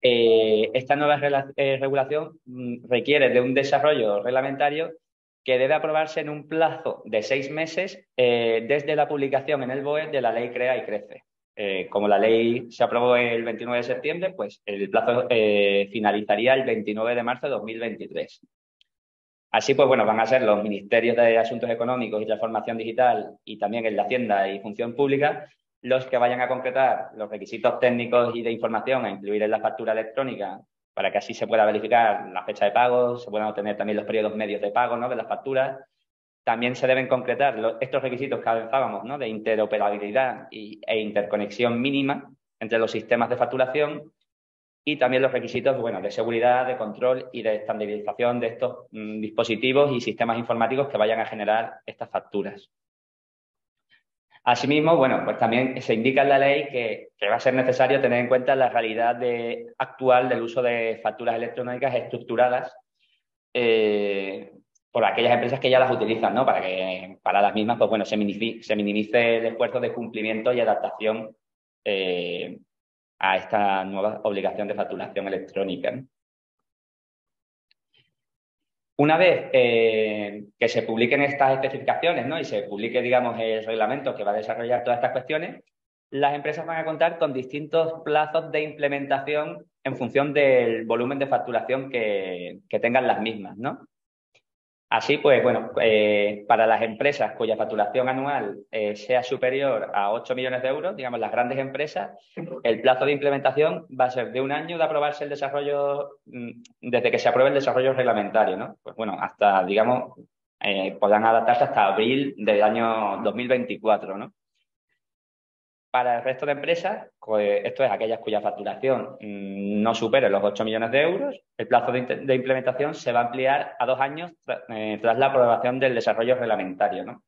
Esta nueva regulación requiere de un desarrollo reglamentario que debe aprobarse en un plazo de 6 meses desde la publicación en el BOE de la Ley CREA y CRECE. Como la ley se aprobó el 29 de septiembre, pues el plazo finalizaría el 29 de marzo de 2023. Así, pues bueno, van a ser los Ministerios de Asuntos Económicos y Transformación Digital y también el de Hacienda y Función Pública los que vayan a concretar los requisitos técnicos y de información a incluir en la factura electrónica para que así se pueda verificar la fecha de pago, se puedan obtener también los periodos medios de pago, ¿no? De las facturas. También se deben concretar estos requisitos que avanzábamos, ¿no? De interoperabilidad e interconexión mínima entre los sistemas de facturación y también los requisitos, bueno, de seguridad, de control y de estandarización de estos dispositivos y sistemas informáticos que vayan a generar estas facturas. Asimismo, bueno, pues también se indica en la ley que va a ser necesario tener en cuenta la realidad actual del uso de facturas electrónicas estructuradas por aquellas empresas que ya las utilizan, ¿no? Para que para las mismas, pues bueno, se minimice el esfuerzo de cumplimiento y adaptación a esta nueva obligación de facturación electrónica, ¿no? Una vez que se publiquen estas especificaciones, ¿no? Y se publique, digamos, el reglamento que va a desarrollar todas estas cuestiones, las empresas van a contar con distintos plazos de implementación en función del volumen de facturación que tengan las mismas, ¿no? Así pues, bueno, para las empresas cuya facturación anual sea superior a 8 millones de euros, digamos las grandes empresas, el plazo de implementación va a ser de 1 año de aprobarse el desarrollo, desde que se apruebe el desarrollo reglamentario, ¿no? Pues bueno, hasta, digamos, podrán adaptarse hasta abril del año 2024, ¿no? Para el resto de empresas, pues esto es aquellas cuya facturación no supere los 8 millones de euros, el plazo de implementación se va a ampliar a 2 años tras la aprobación del desarrollo reglamentario, ¿no?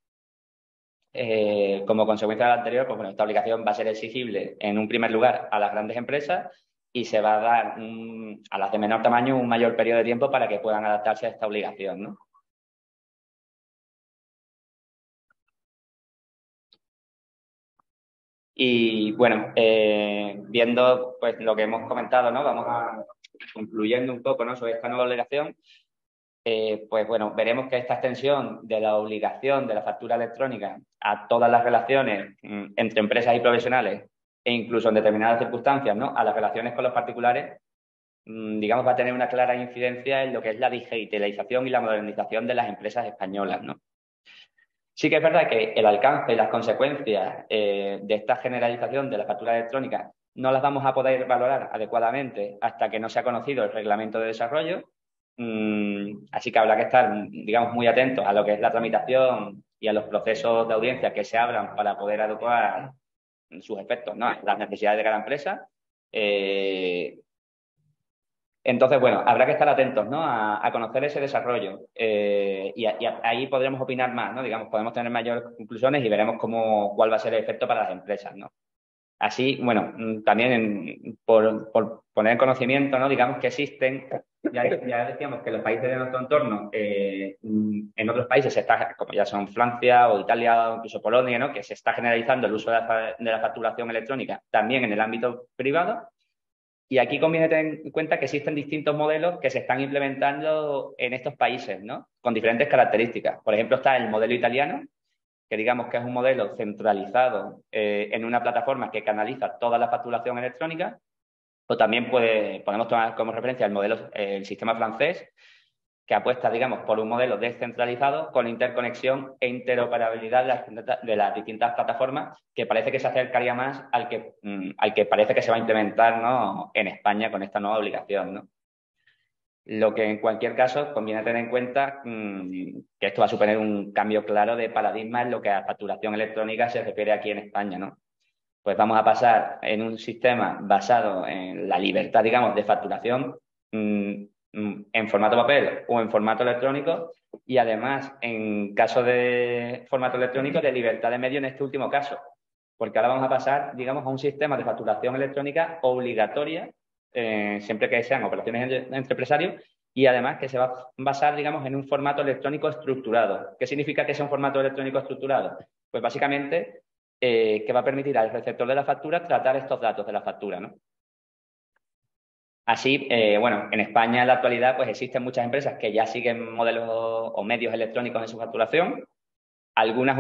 Como consecuencia de lo anterior, pues bueno, esta obligación va a ser exigible en un primer lugar a las grandes empresas y se va a dar a las de menor tamaño un mayor periodo de tiempo para que puedan adaptarse a esta obligación, ¿no? Y bueno, viendo pues lo que hemos comentado, ¿no? Vamos a concluyendo un poco, ¿no? Sobre esta nueva obligación. Pues bueno, veremos que esta extensión de la obligación de la factura electrónica a todas las relaciones entre empresas y profesionales e incluso en determinadas circunstancias, ¿no? A las relaciones con los particulares, digamos, va a tener una clara incidencia en lo que es la digitalización y la modernización de las empresas españolas, ¿no? Sí que es verdad que el alcance y las consecuencias de esta generalización de la factura electrónica no las vamos a poder valorar adecuadamente hasta que no se ha conocido el reglamento de desarrollo. Así que habrá que estar, digamos, muy atentos a lo que es la tramitación y a los procesos de audiencia que se abran para poder adecuar sus efectos, ¿no? Las necesidades de cada empresa. Entonces, bueno, habrá que estar atentos, ¿no? A conocer ese desarrollo y ahí podremos opinar más, ¿no? Digamos, podemos tener mayores conclusiones y veremos cuál va a ser el efecto para las empresas, ¿no? Así, bueno, también por poner en conocimiento, ¿no? Digamos que existen, ya decíamos que los países de nuestro entorno, en otros países, como ya son Francia o Italia o incluso Polonia, ¿no? Que se está generalizando el uso de la facturación electrónica también en el ámbito privado. Y aquí conviene tener en cuenta que existen distintos modelos que se están implementando en estos países, ¿no? Con diferentes características. Por ejemplo, está el modelo italiano, que digamos que es un modelo centralizado en una plataforma que canaliza toda la facturación electrónica. O también podemos tomar como referencia el sistema francés, que apuesta, digamos, por un modelo descentralizado con interconexión e interoperabilidad de las distintas plataformas, que parece que se acercaría más al que parece que se va a implementar, ¿no?, en España con esta nueva obligación, ¿no? Lo que en cualquier caso conviene tener en cuenta que esto va a suponer un cambio claro de paradigma en lo que a facturación electrónica se refiere aquí en España, ¿no? Pues vamos a pasar en un sistema basado en la libertad, digamos, de facturación en formato papel o en formato electrónico, y además, en caso de formato electrónico, de libertad de medio en este último caso. Porque ahora vamos a pasar, digamos, a un sistema de facturación electrónica obligatoria, siempre que sean operaciones entre empresarios, y además que se va a basar, digamos, en un formato electrónico estructurado. ¿Qué significa que sea un formato electrónico estructurado? Pues básicamente que va a permitir al receptor de la factura tratar estos datos de la factura, ¿no? Así, bueno, en España en la actualidad pues existen muchas empresas que ya siguen modelos o medios electrónicos en su facturación. Algunas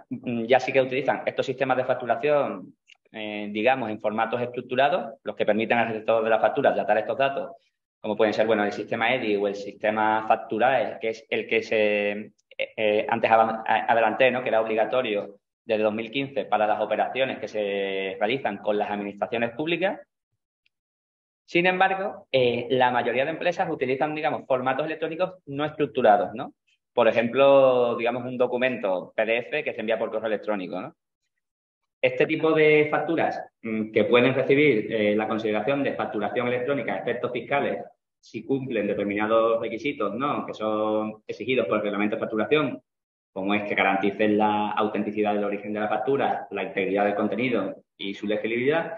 ya sí que utilizan estos sistemas de facturación, digamos, en formatos estructurados, los que permiten al receptor de la factura tratar estos datos, como pueden ser, bueno, el sistema EDI o el sistema Facturae, que es el que antes adelanté, ¿no?, que era obligatorio desde 2015 para las operaciones que se realizan con las administraciones públicas. Sin embargo, la mayoría de empresas utilizan, digamos, formatos electrónicos no estructurados, ¿no? Por ejemplo, digamos, un documento PDF que se envía por correo electrónico, ¿no? Este tipo de facturas que pueden recibir la consideración de facturación electrónica a efectos fiscales si cumplen determinados requisitos, ¿no?, que son exigidos por el reglamento de facturación, como es que garanticen la autenticidad del origen de la factura, la integridad del contenido y su legibilidad.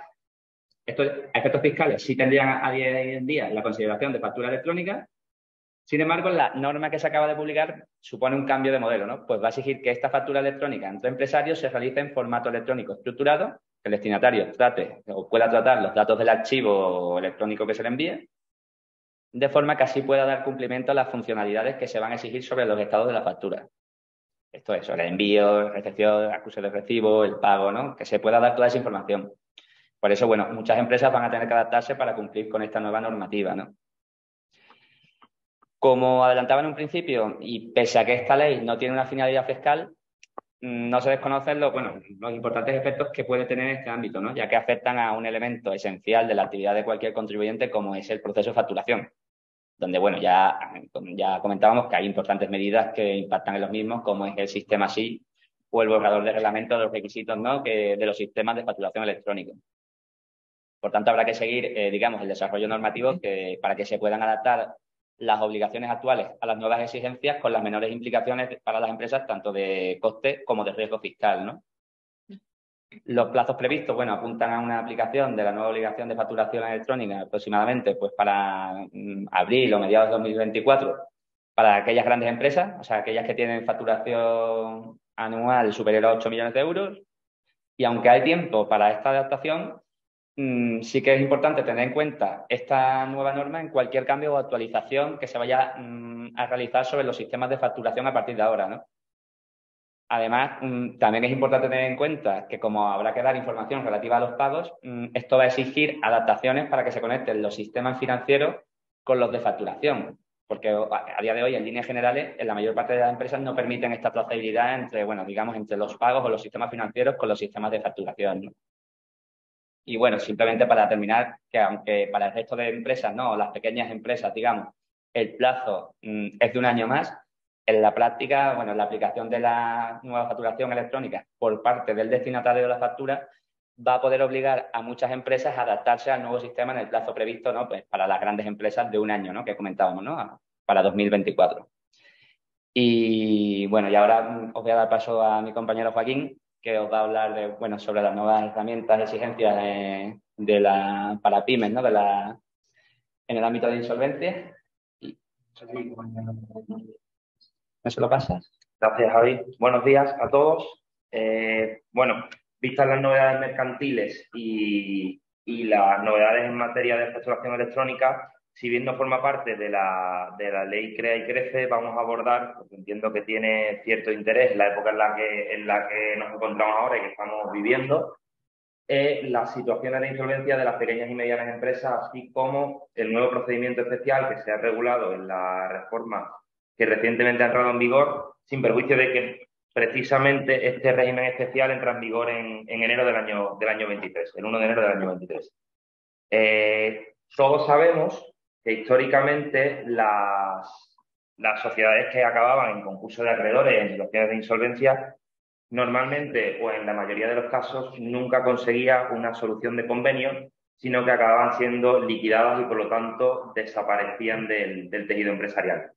Estos efectos fiscales sí tendrían a día en día la consideración de factura electrónica. Sin embargo, la norma que se acaba de publicar supone un cambio de modelo, ¿no? Pues va a exigir que esta factura electrónica entre empresarios se realice en formato electrónico estructurado, que el destinatario trate o pueda tratar los datos del archivo electrónico que se le envíe, de forma que así pueda dar cumplimiento a las funcionalidades que se van a exigir sobre los estados de la factura. Esto es, el envío, recepción, acuse de recibo, el pago, ¿no? Que se pueda dar toda esa información. Por eso, bueno, muchas empresas van a tener que adaptarse para cumplir con esta nueva normativa, ¿no? Como adelantaba en un principio, y pese a que esta ley no tiene una finalidad fiscal, no se desconocen los importantes efectos que puede tener en este ámbito, ¿no?, ya que afectan a un elemento esencial de la actividad de cualquier contribuyente, como es el proceso de facturación, donde, bueno, ya comentábamos que hay importantes medidas que impactan en los mismos, como es el sistema SI o el borrador de reglamento de los requisitos, ¿no?, de los sistemas de facturación electrónica. Por tanto, habrá que seguir, digamos, el desarrollo normativo para que se puedan adaptar las obligaciones actuales a las nuevas exigencias con las menores implicaciones para las empresas, tanto de coste como de riesgo fiscal, ¿no? Los plazos previstos, bueno, apuntan a una aplicación de la nueva obligación de facturación electrónica aproximadamente pues para abril o mediados de 2024 para aquellas grandes empresas, o sea, aquellas que tienen facturación anual superior a 8 millones de euros. Y aunque hay tiempo para esta adaptación, sí que es importante tener en cuenta esta nueva norma en cualquier cambio o actualización que se vaya a realizar sobre los sistemas de facturación a partir de ahora, ¿no? Además, también es importante tener en cuenta que como habrá que dar información relativa a los pagos, esto va a exigir adaptaciones para que se conecten los sistemas financieros con los de facturación, porque a día de hoy, en líneas generales, en la mayor parte de las empresas no permiten esta trazabilidad entre, bueno, digamos, entre los pagos o los sistemas financieros con los sistemas de facturación, ¿no? Y bueno, simplemente para terminar, que aunque para el resto de empresas, no, las pequeñas empresas, digamos, el plazo es de un año más, en la práctica, bueno, en la aplicación de la nueva facturación electrónica por parte del destinatario de la factura va a poder obligar a muchas empresas a adaptarse al nuevo sistema en el plazo previsto, ¿no?, pues para las grandes empresas de un año, ¿no?, que comentábamos, ¿no?, para 2024. Y bueno, y ahora os voy a dar paso a mi compañero Joaquín, que os va a hablar de, bueno, sobre las nuevas herramientas, exigencias para pymes, ¿no?, en el ámbito de insolvencia. ¿Me se lo pasas? Gracias, Javi. Buenos días a todos. Bueno, vistas las novedades mercantiles y y las novedades en materia de facturación electrónica, si bien no forma parte de la ley Crea y Crece, vamos a abordar, porque entiendo que tiene cierto interés la época en la que nos encontramos ahora y que estamos viviendo, las situaciones de insolvencia de las pequeñas y medianas empresas, así como el nuevo procedimiento especial que se ha regulado en la reforma que recientemente ha entrado en vigor, sin perjuicio de que precisamente este régimen especial entra en vigor en enero del año 23, el 1 de enero del año 23. Todos sabemos que históricamente las sociedades que acababan en concurso de acreedores en situaciones de insolvencia, normalmente o en la mayoría de los casos nunca conseguía una solución de convenio, sino que acababan siendo liquidadas y por lo tanto desaparecían del tejido empresarial.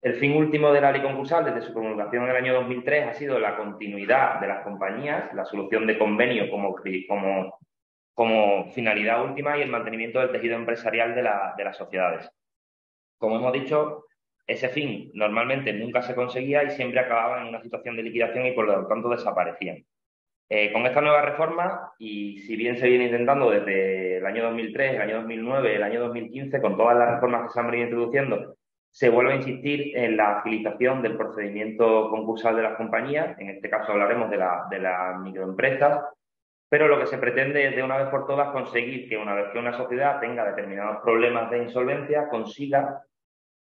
El fin último de la ley concursal, desde su promulgación en el año 2003, ha sido la continuidad de las compañías, la solución de convenio como finalidad última y el mantenimiento del tejido empresarial de las sociedades. Como hemos dicho, ese fin normalmente nunca se conseguía y siempre acababa en una situación de liquidación y por lo tanto desaparecían. Con esta nueva reforma, y si bien se viene intentando desde el año 2003, el año 2009, el año 2015, con todas las reformas que se han venido introduciendo, se vuelve a insistir en la agilización del procedimiento concursal de las compañías. En este caso hablaremos de las microempresas, pero lo que se pretende es de una vez por todas conseguir que una vez que una sociedad tenga determinados problemas de insolvencia, consiga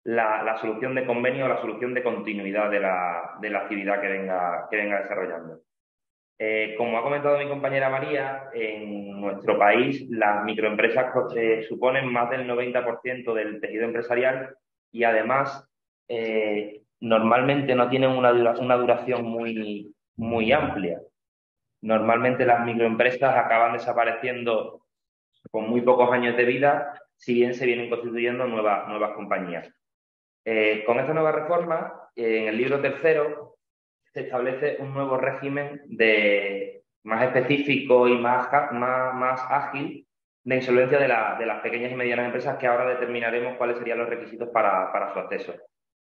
la solución de convenio o la solución de continuidad de la actividad que venga desarrollando. Como ha comentado mi compañera María, en nuestro país las microempresas suponen más del 90% del tejido empresarial y además normalmente no tienen una duración muy amplia. Normalmente las microempresas acaban desapareciendo con muy pocos años de vida, si bien se vienen constituyendo nuevas compañías. Con esta nueva reforma, en el libro tercero, se establece un nuevo régimen más específico y más ágil de insolvencia de las pequeñas y medianas empresas, que ahora determinaremos cuáles serían los requisitos para su acceso.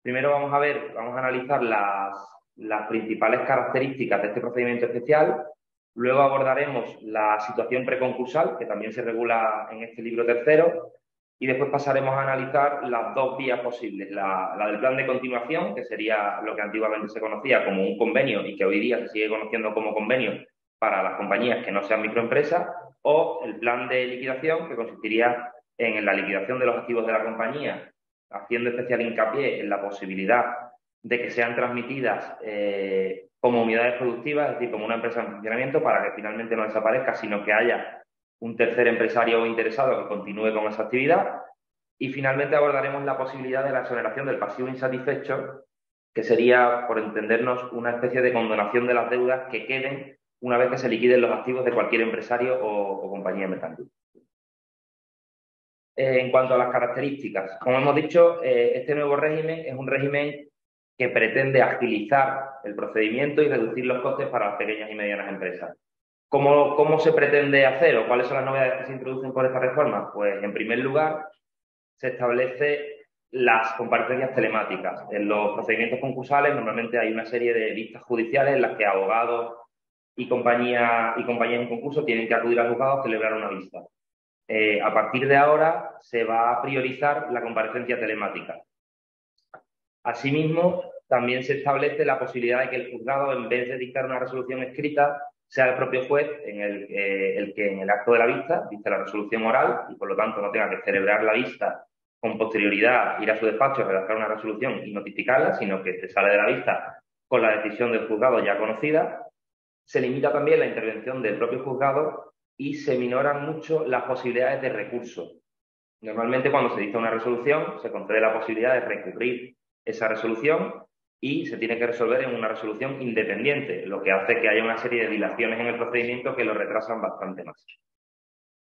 Primero vamos a analizar las principales características de este procedimiento especial. Luego abordaremos la situación preconcursal, que también se regula en este libro tercero. Y después pasaremos a analizar las dos vías posibles, la del plan de continuación, que sería lo que antiguamente se conocía como un convenio y que hoy día se sigue conociendo como convenio para las compañías que no sean microempresas, o el plan de liquidación, que consistiría en la liquidación de los activos de la compañía, haciendo especial hincapié en la posibilidad de que sean transmitidas como unidades productivas, es decir, como una empresa en funcionamiento, para que finalmente no desaparezca, sino que haya un tercer empresario interesado que continúe con esa actividad. Y finalmente abordaremos la posibilidad de la exoneración del pasivo insatisfecho, que sería, por entendernos, una especie de condonación de las deudas que queden una vez que se liquiden los activos de cualquier empresario o compañía mercantil. En cuanto a las características, como hemos dicho, este nuevo régimen es un régimen que pretende agilizar el procedimiento y reducir los costes para las pequeñas y medianas empresas. ¿Cómo se pretende hacer o cuáles son las novedades que se introducen por esta reforma? Pues, en primer lugar, se establece las comparecencias telemáticas. En los procedimientos concursales normalmente hay una serie de vistas judiciales en las que abogados y compañías en concurso tienen que acudir al juzgado a celebrar una vista. A partir de ahora se va a priorizar la comparecencia telemática. Asimismo, también se establece la posibilidad de que el juzgado, en vez de dictar una resolución escrita, sea el propio juez el que en el acto de la vista dicte la resolución oral y por lo tanto no tenga que celebrar la vista con posterioridad, ir a su despacho, redactar una resolución y notificarla, sino que se sale de la vista con la decisión del juzgado ya conocida. Se limita también la intervención del propio juzgado y se minoran mucho las posibilidades de recurso. Normalmente, cuando se dicta una resolución, se concede la posibilidad de recurrir esa resolución y se tiene que resolver en una resolución independiente, lo que hace que haya una serie de dilaciones en el procedimiento que lo retrasan bastante más.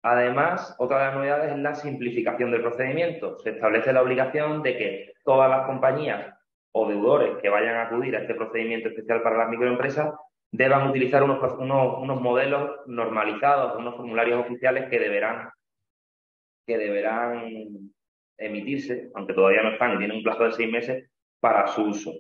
Además, otra de las novedades es la simplificación del procedimiento. Se establece la obligación de que todas las compañías o deudores que vayan a acudir a este procedimiento especial para las microempresas deban utilizar unos modelos normalizados, unos formularios oficiales que deberán emitirse, aunque todavía no están y tienen un plazo de 6 meses para su uso.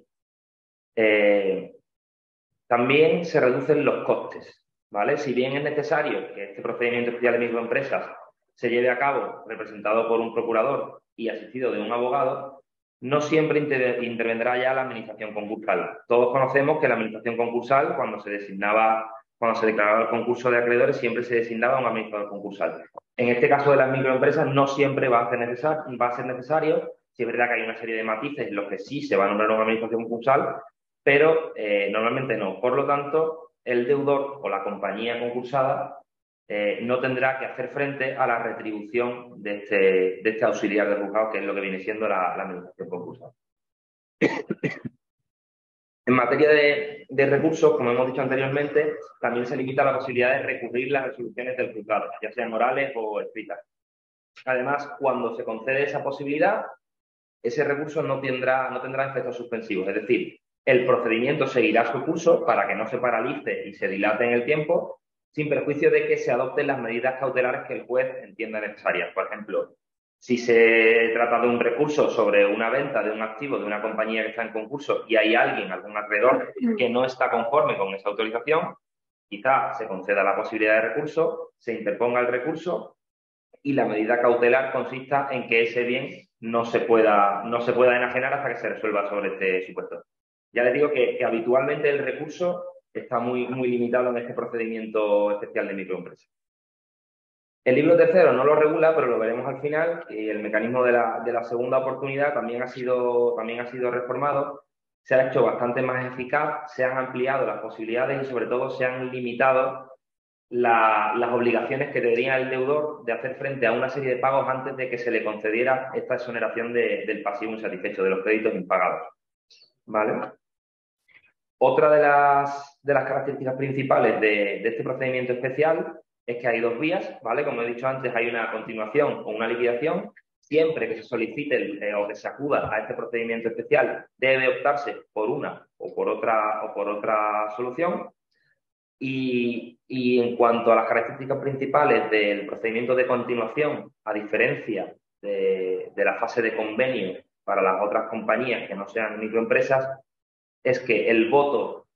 También se reducen los costes, ¿vale? Si bien es necesario que este procedimiento especial de microempresas se lleve a cabo representado por un procurador y asistido de un abogado, no siempre intervendrá ya la administración concursal. Todos conocemos que la administración concursal, cuando se declaraba el concurso de acreedores, siempre se designaba un administrador concursal. En este caso de las microempresas no siempre va a ser necesario. Sí es verdad que hay una serie de matices en los que sí se va a nombrar una administración concursal, pero normalmente no. Por lo tanto, el deudor o la compañía concursada no tendrá que hacer frente a la retribución de este auxiliar de juzgado, que es lo que viene siendo la administración concursal. En materia de recursos, como hemos dicho anteriormente, también se limita la posibilidad de recurrir las resoluciones del juzgado, ya sean orales o escritas. Además, cuando se concede esa posibilidad, ese recurso no tendrá efectos suspensivos, es decir, el procedimiento seguirá su curso para que no se paralice y se dilate en el tiempo, sin perjuicio de que se adopten las medidas cautelares que el juez entienda necesarias. Por ejemplo, si se trata de un recurso sobre una venta de un activo de una compañía que está en concurso y hay algún acreedor que no está conforme con esa autorización, quizá se conceda la posibilidad de recurso, se interponga el recurso y la medida cautelar consista en que ese bien no se pueda enajenar hasta que se resuelva sobre este supuesto. Ya les digo que habitualmente el recurso está muy limitado en este procedimiento especial de microempresa. El libro tercero no lo regula, pero lo veremos al final, y el mecanismo de la segunda oportunidad también ha sido reformado, se ha hecho bastante más eficaz, se han ampliado las posibilidades y sobre todo se han limitado las obligaciones que tendría el deudor de hacer frente a una serie de pagos antes de que se le concediera esta exoneración del pasivo insatisfecho, de los créditos impagados. ¿Vale? Otra de las características principales de este procedimiento especial es que hay dos vías, ¿vale? Como he dicho antes, hay una continuación o una liquidación. Siempre que se solicite o que se acuda a este procedimiento especial, debe optarse por una o por otra solución. Y en cuanto a las características principales del procedimiento de continuación, a diferencia de la fase de convenio para las otras compañías que no sean microempresas, es que el voto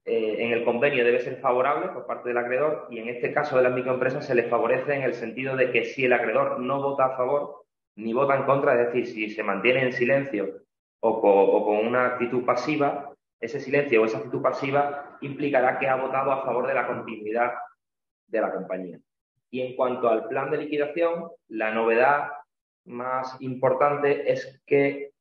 en el convenio debe ser favorable por parte del acreedor y en este caso de las microempresas se les favorece en el sentido de que si el acreedor no vota a favor ni vota en contra, es decir, si se mantiene en silencio o con una actitud pasiva, ese silencio o esa actitud pasiva implicará que ha votado a favor de la continuidad de la compañía. Y en cuanto al plan de liquidación, la novedad más importante es que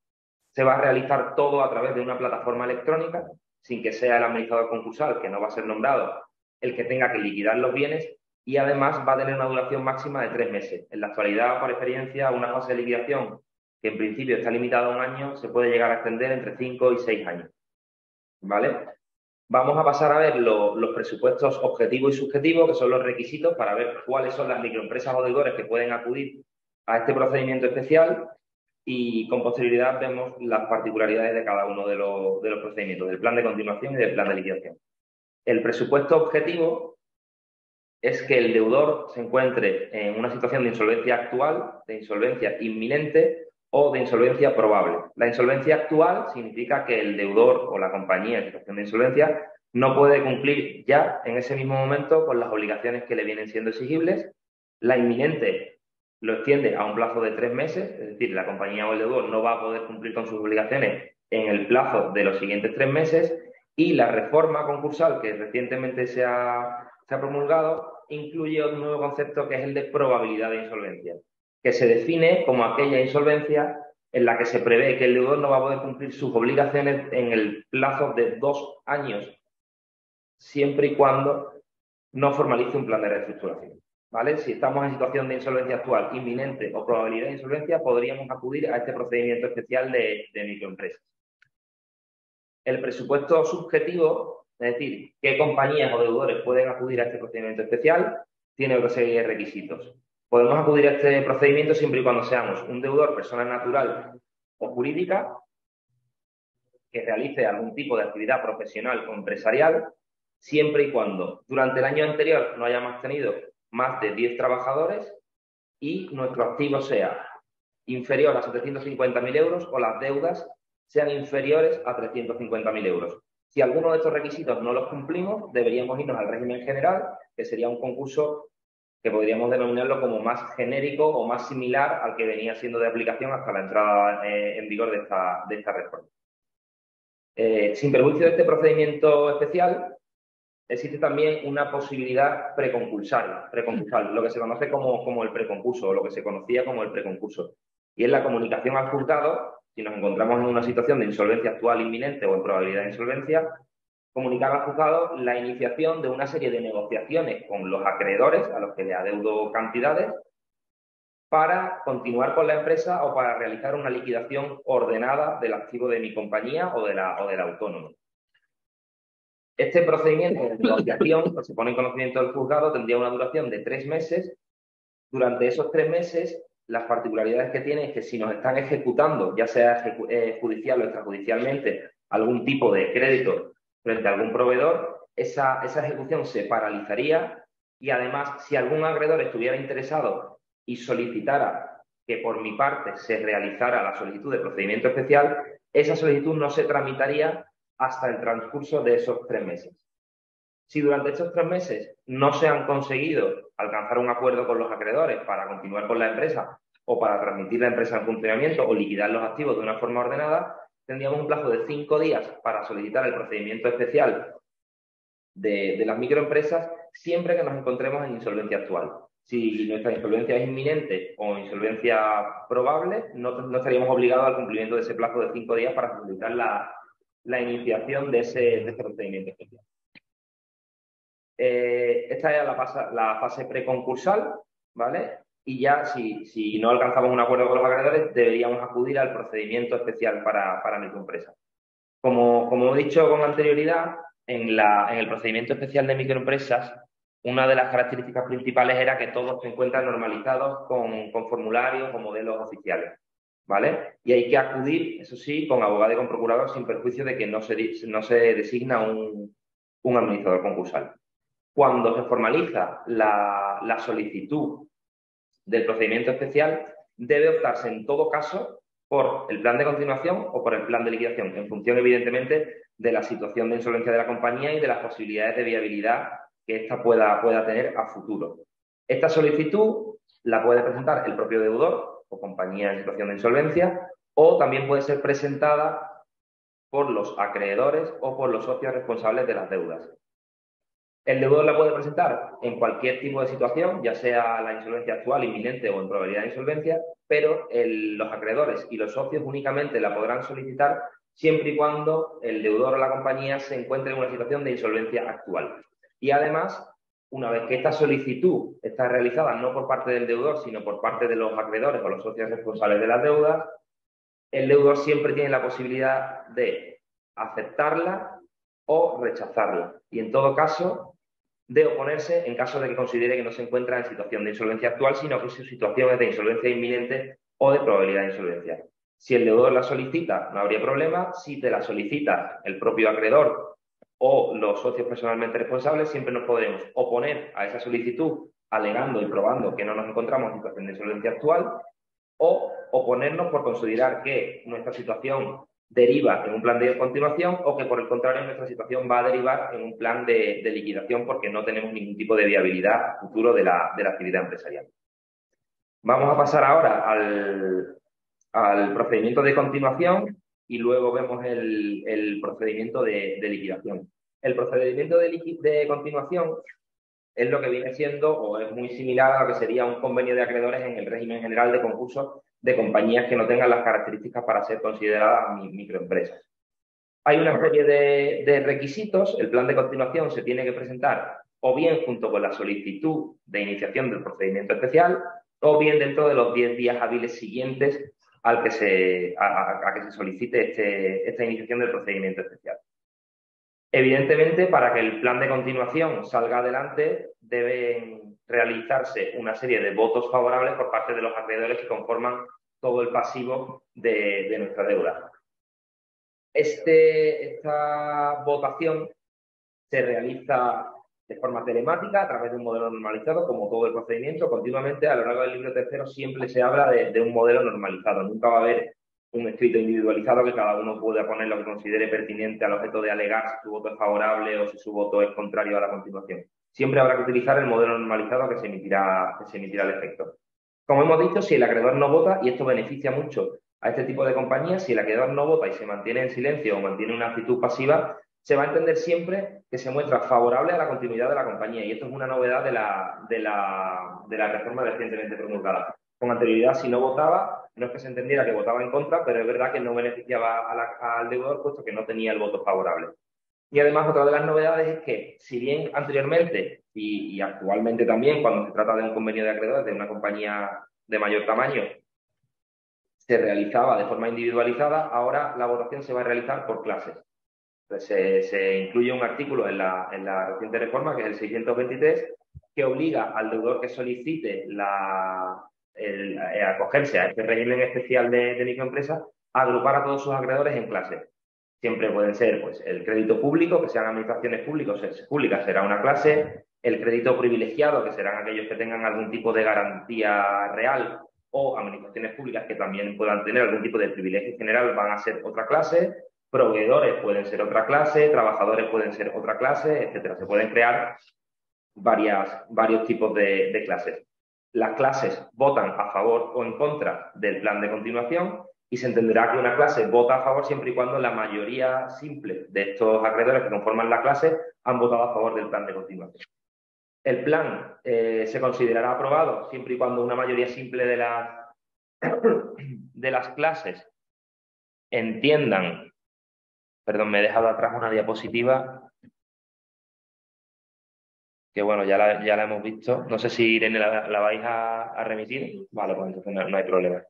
se va a realizar todo a través de una plataforma electrónica, sin que sea el administrador concursal, que no va a ser nombrado, el que tenga que liquidar los bienes y además va a tener una duración máxima de 3 meses. En la actualidad, por experiencia, una fase de liquidación que en principio está limitada a 1 año, se puede llegar a extender entre 5 y 6 años. ¿Vale? Vamos a pasar a ver los presupuestos objetivos y subjetivos, que son los requisitos para ver cuáles son las microempresas o deudores que pueden acudir a este procedimiento especial y con posterioridad vemos las particularidades de cada uno de los procedimientos, del plan de continuación y del plan de liquidación. El presupuesto objetivo es que el deudor se encuentre en una situación de insolvencia actual, de insolvencia inminente o de insolvencia probable. La insolvencia actual significa que el deudor o la compañía en situación de insolvencia no puede cumplir ya en ese mismo momento con las obligaciones que le vienen siendo exigibles. La inminente lo extiende a un plazo de 3 meses, es decir, la compañía o el deudor no va a poder cumplir con sus obligaciones en el plazo de los siguientes 3 meses y la reforma concursal que recientemente se ha promulgado incluye un nuevo concepto que es el de probabilidad de insolvencia, que se define como aquella insolvencia en la que se prevé que el deudor no va a poder cumplir sus obligaciones en el plazo de 2 años, siempre y cuando no formalice un plan de reestructuración. ¿Vale? Si estamos en situación de insolvencia actual inminente o probabilidad de insolvencia, podríamos acudir a este procedimiento especial de microempresas. El presupuesto subjetivo, es decir, qué compañías o deudores pueden acudir a este procedimiento especial, tiene otra serie de requisitos. Podemos acudir a este procedimiento siempre y cuando seamos un deudor, persona natural o jurídica, que realice algún tipo de actividad profesional o empresarial, siempre y cuando durante el año anterior no hayamos tenido más de 10 trabajadores y nuestro activo sea inferior a 750.000 euros o las deudas sean inferiores a 350.000 euros. Si alguno de estos requisitos no los cumplimos, deberíamos irnos al régimen general, que sería un concurso que podríamos denominarlo como más genérico o más similar al que venía siendo de aplicación hasta la entrada en vigor de esta reforma. Sin perjuicio de este procedimiento especial, existe también una posibilidad preconcursal, lo que se conoce como el preconcurso, o lo que se conocía como el preconcurso. Y es la comunicación al juzgado, si nos encontramos en una situación de insolvencia actual inminente o en probabilidad de insolvencia, comunicar al juzgado la iniciación de una serie de negociaciones con los acreedores a los que le adeudo cantidades para continuar con la empresa o para realizar una liquidación ordenada del activo de mi compañía o del autónomo. Este procedimiento de negociación, que se pone en conocimiento del juzgado, tendría una duración de 3 meses. Durante esos 3 meses, las particularidades que tiene es que si nos están ejecutando, ya sea judicial o extrajudicialmente, algún tipo de crédito frente a algún proveedor, esa ejecución se paralizaría y además, si algún acreedor estuviera interesado y solicitara que por mi parte se realizara la solicitud de procedimiento especial, esa solicitud no se tramitaría hasta el transcurso de esos 3 meses. Si durante estos 3 meses no se han conseguido alcanzar un acuerdo con los acreedores para continuar con la empresa o para transmitir la empresa en funcionamiento o liquidar los activos de una forma ordenada, tendríamos un plazo de 5 días para solicitar el procedimiento especial de las microempresas siempre que nos encontremos en insolvencia actual. Si nuestra insolvencia es inminente o insolvencia probable, no estaríamos obligados al cumplimiento de ese plazo de 5 días para solicitar la iniciación de ese procedimiento especial. Esta es la fase preconcursal, ¿vale? Y ya si no alcanzamos un acuerdo con los acreedores, deberíamos acudir al procedimiento especial para microempresas. Como he dicho con anterioridad, en el procedimiento especial de microempresas, una de las características principales era que todos se encuentran normalizados con formularios o modelos oficiales, ¿vale? Y hay que acudir, eso sí, con abogado y con procurador sin perjuicio de que no se designa un administrador concursal. Cuando se formaliza la solicitud del procedimiento especial, debe optarse en todo caso por el plan de continuación o por el plan de liquidación, en función, evidentemente, de la situación de insolvencia de la compañía y de las posibilidades de viabilidad que ésta pueda tener a futuro. Esta solicitud la puede presentar el propio deudor o compañía en situación de insolvencia, o también puede ser presentada por los acreedores o por los socios responsables de las deudas. El deudor la puede presentar en cualquier tipo de situación, ya sea la insolvencia actual, inminente o en probabilidad de insolvencia, pero los acreedores y los socios únicamente la podrán solicitar siempre y cuando el deudor o la compañía se encuentre en una situación de insolvencia actual. Y además, una vez que esta solicitud está realizada no por parte del deudor, sino por parte de los acreedores o los socios responsables de las deudas, el deudor siempre tiene la posibilidad de aceptarla o rechazarla. Y en todo caso, de oponerse en caso de que considere que no se encuentra en situación de insolvencia actual, sino que su situación es de insolvencia inminente o de probabilidad de insolvencia. Si el deudor la solicita, no habría problema. Si te la solicita el propio acreedor o los socios personalmente responsables, siempre nos podremos oponer a esa solicitud alegando y probando que no nos encontramos en situación de insolvencia actual, o oponernos por considerar que nuestra situación deriva en un plan de continuación o que, por el contrario, nuestra situación va a derivar en un plan de liquidación porque no tenemos ningún tipo de viabilidad futuro de la actividad empresarial. Vamos a pasar ahora al procedimiento de continuación y luego vemos el procedimiento de liquidación. El procedimiento de continuación es lo que viene siendo o es muy similar a lo que sería un convenio de acreedores en el régimen general de concursos de compañías que no tengan las características para ser consideradas microempresas. Hay una serie de requisitos. El plan de continuación se tiene que presentar o bien junto con la solicitud de iniciación del procedimiento especial o bien dentro de los 10 días hábiles siguientes a que se solicite esta iniciación del procedimiento especial. Evidentemente, para que el plan de continuación salga adelante, deben realizarse una serie de votos favorables por parte de los acreedores que conforman todo el pasivo de nuestra deuda. Esta votación se realiza de forma telemática a través de un modelo normalizado, como todo el procedimiento. Continuamente, a lo largo del libro tercero, siempre se habla de un modelo normalizado. Nunca va a haber un escrito individualizado que cada uno pueda poner lo que considere pertinente al objeto de alegar si su voto es favorable o si su voto es contrario a la continuación. Siempre habrá que utilizar el modelo normalizado que se emitirá al efecto. Como hemos dicho, si el acreedor no vota, y esto beneficia mucho a este tipo de compañías, si el acreedor no vota y se mantiene en silencio o mantiene una actitud pasiva, se va a entender siempre que se muestra favorable a la continuidad de la compañía. Y esto es una novedad de la reforma recientemente promulgada. Con anterioridad, si no votaba, no es que se entendiera que votaba en contra, pero es verdad que no beneficiaba al deudor puesto que no tenía el voto favorable. Y además, otra de las novedades es que, si bien anteriormente y actualmente también, cuando se trata de un convenio de acreedores de una compañía de mayor tamaño, se realizaba de forma individualizada, ahora la votación se va a realizar por clases. Entonces, se incluye un artículo en la reciente reforma, que es el 623, que obliga al deudor que solicite acogerse a este régimen especial de microempresa a agrupar a todos sus acreedores en clases. Siempre pueden ser pues, el crédito público, que sean administraciones públicas, será una clase, el crédito privilegiado, que serán aquellos que tengan algún tipo de garantía real, o administraciones públicas que también puedan tener algún tipo de privilegio general, van a ser otra clase, proveedores pueden ser otra clase, trabajadores pueden ser otra clase, etcétera. Se pueden crear varios tipos de clases. Las clases votan a favor o en contra del plan de continuación y se entenderá que una clase vota a favor siempre y cuando la mayoría simple de estos acreedores que conforman la clase han votado a favor del plan de continuación. El plan se considerará aprobado siempre y cuando una mayoría simple de las clases entiendan. Perdón, me he dejado atrás una diapositiva que, bueno, ya la hemos visto. No sé si, Irene, la vais a remitir. Vale, pues entonces no hay problema.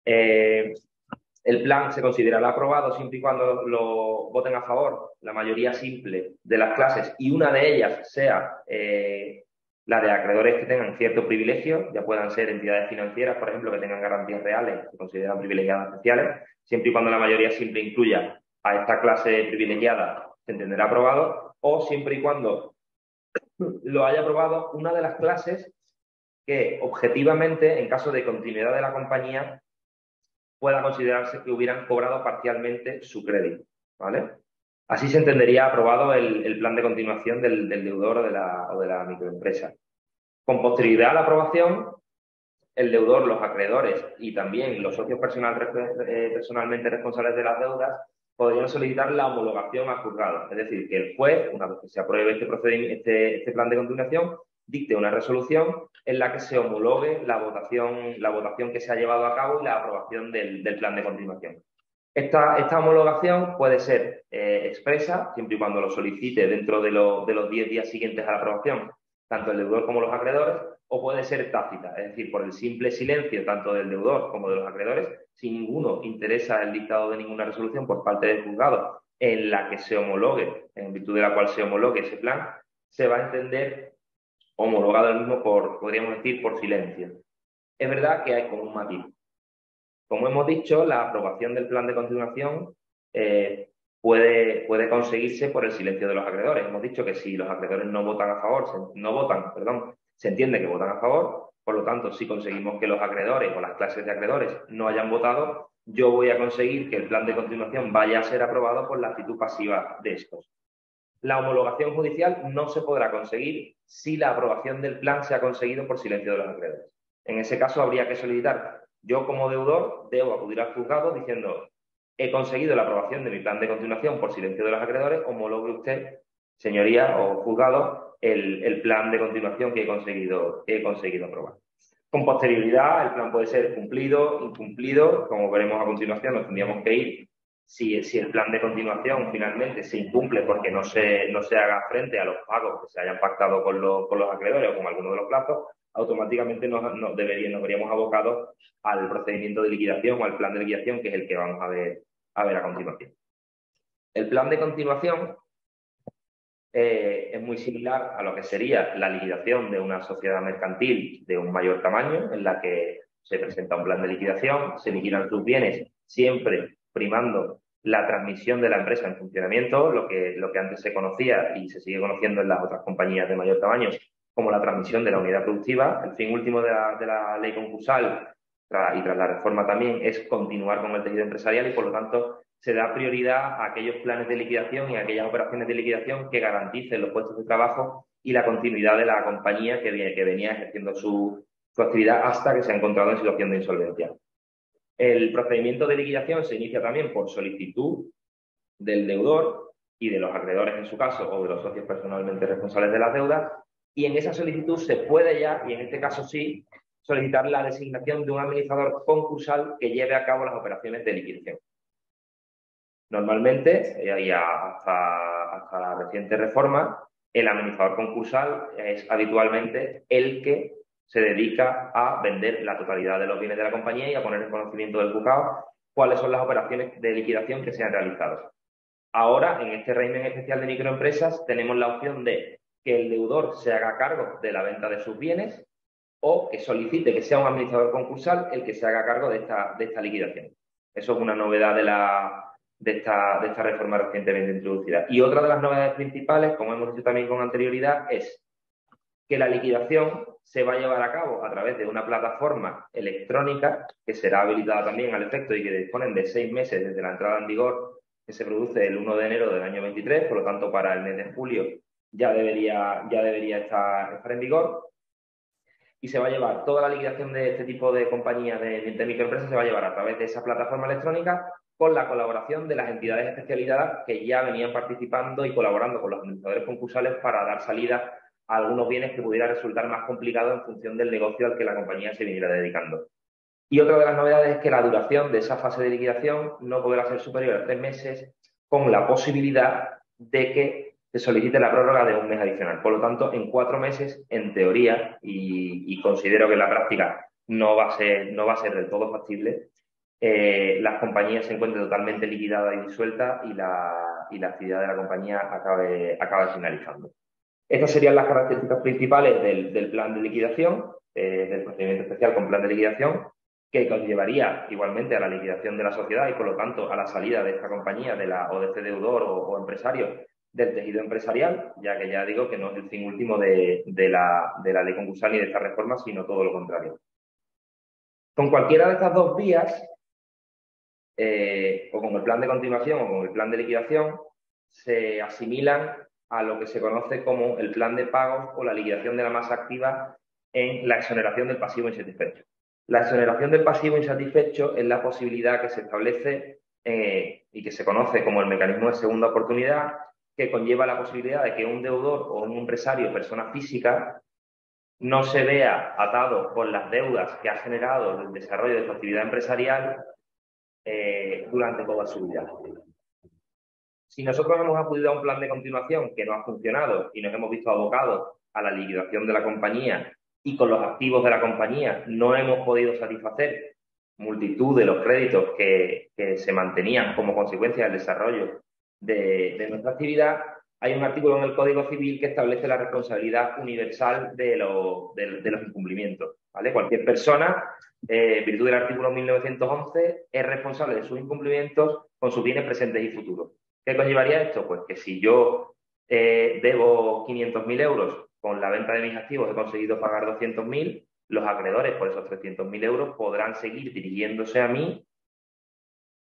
El plan se considerará aprobado siempre y cuando lo voten a favor la mayoría simple de las clases y una de ellas sea la de acreedores que tengan cierto privilegio, ya puedan ser entidades financieras, por ejemplo, que tengan garantías reales, que se consideran privilegiadas especiales, siempre y cuando la mayoría simple incluya a esta clase privilegiada, se entenderá aprobado, o siempre y cuando lo haya aprobado una de las clases que objetivamente, en caso de continuidad de la compañía, pueda considerarse que hubieran cobrado parcialmente su crédito, ¿vale? Así se entendería aprobado el plan de continuación del deudor o de la microempresa. Con posterioridad a la aprobación, el deudor, los acreedores y también los socios personalmente responsables de las deudas podrían solicitar la homologación al juzgado. Es decir, que el juez, una vez que se apruebe este plan de continuación, dicte una resolución en la que se homologue la votación que se ha llevado a cabo y la aprobación del plan de continuación. Esta homologación puede ser expresa, siempre y cuando lo solicite dentro de los 10 días siguientes a la aprobación, tanto el deudor como los acreedores, o puede ser tácita, es decir, por el simple silencio tanto del deudor como de los acreedores, si ninguno interesa el dictado de ninguna resolución por parte del juzgado en la que se homologue, en virtud de la cual se homologue ese plan, se va a entender homologado el mismo podríamos decir, por silencio. Es verdad que hay como un matiz. Como hemos dicho, la aprobación del plan de continuación puede conseguirse por el silencio de los acreedores. Hemos dicho que si los acreedores no votan a favor, se entiende que votan a favor. Por lo tanto, si conseguimos que los acreedores o las clases de acreedores no hayan votado, yo voy a conseguir que el plan de continuación vaya a ser aprobado por la actitud pasiva de estos. La homologación judicial no se podrá conseguir si la aprobación del plan se ha conseguido por silencio de los acreedores. En ese caso, habría que solicitar. Yo, como deudor, debo acudir al juzgado diciendo: he conseguido la aprobación de mi plan de continuación por silencio de los acreedores, homologue usted, señoría o juzgado, el plan de continuación que he conseguido aprobar. Con posterioridad, el plan puede ser cumplido, incumplido, como veremos a continuación, nos tendríamos que ir. Si el plan de continuación finalmente se incumple porque no se haga frente a los pagos que se hayan pactado con los acreedores o con alguno de los plazos, automáticamente nos veríamos abocados al procedimiento de liquidación o al plan de liquidación, que es el que vamos a ver a continuación. El plan de continuación es muy similar a lo que sería la liquidación de una sociedad mercantil de un mayor tamaño, en la que se presenta un plan de liquidación, se liquidan sus bienes, siempre primando la transmisión de la empresa en funcionamiento, lo que antes se conocía y se sigue conociendo en las otras compañías de mayor tamaño como la transmisión de la unidad productiva. El fin último de la ley concursal y tras la reforma también, es continuar con el tejido empresarial y, por lo tanto, se da prioridad a aquellos planes de liquidación y a aquellas operaciones de liquidación que garanticen los puestos de trabajo y la continuidad de la compañía que venía ejerciendo su actividad hasta que se ha encontrado en situación de insolvencia. El procedimiento de liquidación se inicia también por solicitud del deudor y de los acreedores en su caso o de los socios personalmente responsables de las deudas, y en esa solicitud se puede ya, y en este caso sí, solicitar la designación de un administrador concursal que lleve a cabo las operaciones de liquidación. Normalmente, y hasta la reciente reforma, el administrador concursal es habitualmente el que se dedica a vender la totalidad de los bienes de la compañía y a poner en conocimiento del juzgado cuáles son las operaciones de liquidación que se han realizado. Ahora, en este régimen especial de microempresas, tenemos la opción de que el deudor se haga cargo de la venta de sus bienes o que solicite que sea un administrador concursal el que se haga cargo de esta liquidación. Eso es una novedad de esta reforma recientemente introducida. Y otra de las novedades principales, como hemos dicho también con anterioridad, es que la liquidación se va a llevar a cabo a través de una plataforma electrónica que será habilitada también al efecto y que disponen de 6 meses desde la entrada en vigor, que se produce el 1 de enero del año 23, por lo tanto para el mes de julio ya debería estar en vigor. Y se va a llevar toda la liquidación de este tipo de compañías de microempresas, se va a llevar a través de esa plataforma electrónica con la colaboración de las entidades especializadas que ya venían participando y colaborando con los administradores concursales para dar salida a algunos bienes que pudiera resultar más complicados en función del negocio al que la compañía se viniera dedicando. Y otra de las novedades es que la duración de esa fase de liquidación no podrá ser superior a 3 meses, con la posibilidad de que se solicite la prórroga de un mes adicional. Por lo tanto, en 4 meses, en teoría, y considero que en la práctica no va a ser del todo factible, las compañías se encuentren totalmente liquidadas y disueltas y la actividad de la compañía acabe finalizando. Estas serían las características principales del plan de liquidación, del procedimiento especial con plan de liquidación, que conllevaría igualmente a la liquidación de la sociedad y, por lo tanto, a la salida de esta compañía o de este deudor o empresario del tejido empresarial, ya que ya digo que no es el fin último de la ley concursal ni de esta reforma, sino todo lo contrario. Con cualquiera de estas dos vías, o con el plan de continuación o con el plan de liquidación, se asimilan a lo que se conoce como el plan de pagos o la liquidación de la masa activa en la exoneración del pasivo insatisfecho. La exoneración del pasivo insatisfecho es la posibilidad que se establece y que se conoce como el mecanismo de segunda oportunidad, que conlleva la posibilidad de que un deudor o un empresario, persona física, no se vea atado con las deudas que ha generado el desarrollo de su actividad empresarial durante toda su vida. Si nosotros hemos acudido a un plan de continuación que no ha funcionado y nos hemos visto abocados a la liquidación de la compañía y con los activos de la compañía no hemos podido satisfacer multitud de los créditos que se mantenían como consecuencia del desarrollo de nuestra actividad, hay un artículo en el Código Civil que establece la responsabilidad universal de los incumplimientos, ¿vale? Cualquier persona, en virtud del artículo 1911, es responsable de sus incumplimientos con sus bienes presentes y futuros. ¿Qué conllevaría esto? Pues que si yo debo 500.000 euros, con la venta de mis activos he conseguido pagar 200.000, los acreedores por esos 300.000 euros podrán seguir dirigiéndose a mí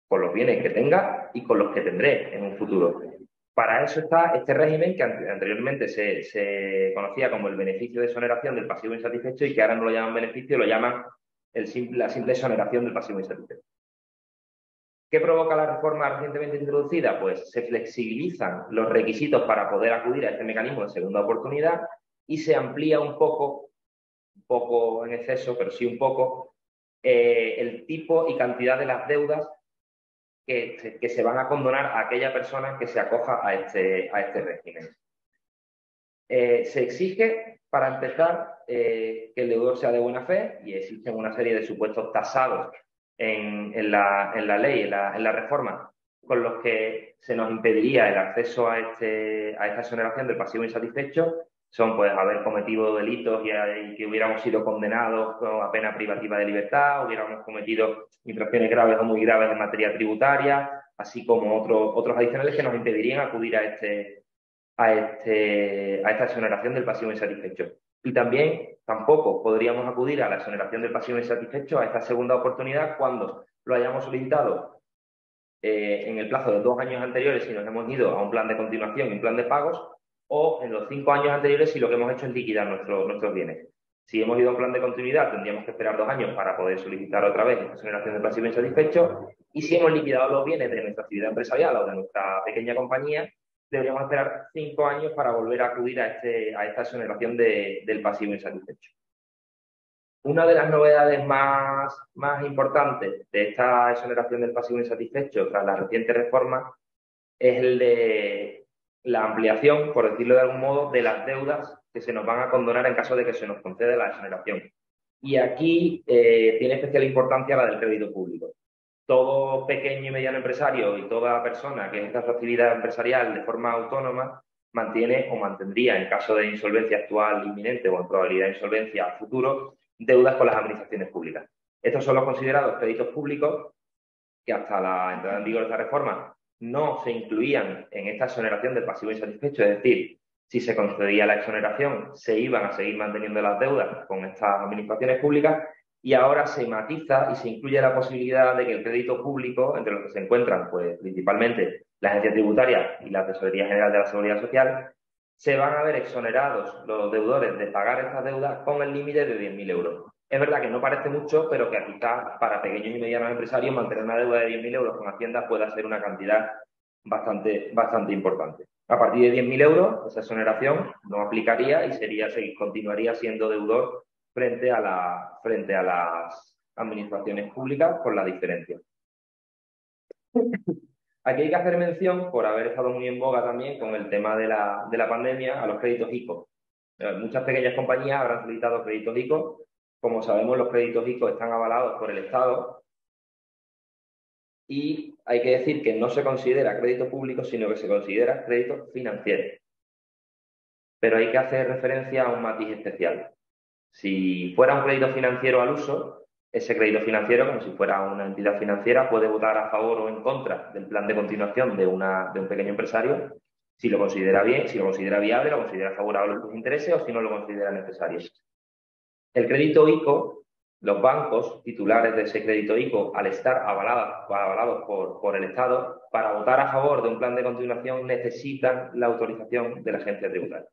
con los bienes que tenga y con los que tendré en un futuro. Para eso está este régimen que anteriormente se conocía como el beneficio de exoneración del pasivo insatisfecho y que ahora no lo llaman beneficio, lo llaman la simple exoneración del pasivo insatisfecho. ¿Qué provoca la reforma recientemente introducida? Pues se flexibilizan los requisitos para poder acudir a este mecanismo de segunda oportunidad y se amplía un poco en exceso, pero sí un poco, el tipo y cantidad de las deudas que se van a condonar a aquella persona que se acoja a este régimen. Se exige, para empezar, que el deudor sea de buena fe y existen una serie de supuestos tasados en la ley, en la reforma, con los que se nos impediría el acceso a esta exoneración del pasivo insatisfecho. Son, pues, haber cometido delitos y que hubiéramos sido condenados a pena privativa de libertad, hubiéramos cometido infracciones graves o muy graves en materia tributaria, así como otros adicionales que nos impedirían acudir a esta exoneración del pasivo insatisfecho. Y también tampoco podríamos acudir a la exoneración del pasivo insatisfecho a esta segunda oportunidad cuando lo hayamos solicitado en el plazo de 2 años anteriores si nos hemos ido a un plan de continuación y un plan de pagos, o en los 5 años anteriores si lo que hemos hecho es liquidar nuestros bienes. Si hemos ido a un plan de continuidad, tendríamos que esperar 2 años para poder solicitar otra vez esta exoneración del pasivo insatisfecho, y si hemos liquidado los bienes de nuestra actividad empresarial o de nuestra pequeña compañía, deberíamos esperar 5 años para volver a acudir a esta exoneración del pasivo insatisfecho. Una de las novedades más importantes de esta exoneración del pasivo insatisfecho tras la reciente reforma es el de la ampliación, por decirlo de algún modo, de las deudas que se nos van a condonar en caso de que se nos conceda la exoneración. Y aquí tiene especial importancia la del crédito público. Todo pequeño y mediano empresario y toda persona que ejerza su actividad empresarial de forma autónoma mantiene o mantendría, en caso de insolvencia actual inminente o en probabilidad de insolvencia a futuro, deudas con las administraciones públicas. Estos son los considerados créditos públicos que hasta la entrada en vigor de esta reforma no se incluían en esta exoneración del pasivo insatisfecho, es decir, si se concedía la exoneración se iban a seguir manteniendo las deudas con estas administraciones públicas, y ahora se matiza y se incluye la posibilidad de que el crédito público, entre los que se encuentran pues principalmente la Agencia Tributaria y la Tesorería General de la Seguridad Social, se van a ver exonerados los deudores de pagar estas deudas con el límite de 10.000 euros. Es verdad que no parece mucho, pero que quizás para pequeños y medianos empresarios mantener una deuda de 10.000 euros con Hacienda pueda ser una cantidad bastante importante. A partir de 10.000 euros, esa exoneración no aplicaría y continuaría siendo deudor frente a las administraciones públicas, por la diferencia. Aquí hay que hacer mención, por haber estado muy en boga también con el tema de la pandemia, a los créditos ICO. Muchas pequeñas compañías habrán solicitado créditos ICO. Como sabemos, los créditos ICO están avalados por el Estado y hay que decir que no se considera crédito público, sino que se considera crédito financiero. Pero hay que hacer referencia a un matiz especial. Si fuera un crédito financiero al uso, ese crédito financiero, como si fuera una entidad financiera, puede votar a favor o en contra del plan de continuación de un pequeño empresario, si lo considera bien, si lo considera viable, lo considera favorable a sus intereses o si no lo considera necesario. El crédito ICO, los bancos titulares de ese crédito ICO, al estar avalados por el Estado, para votar a favor de un plan de continuación necesitan la autorización de la Agencia Tributaria.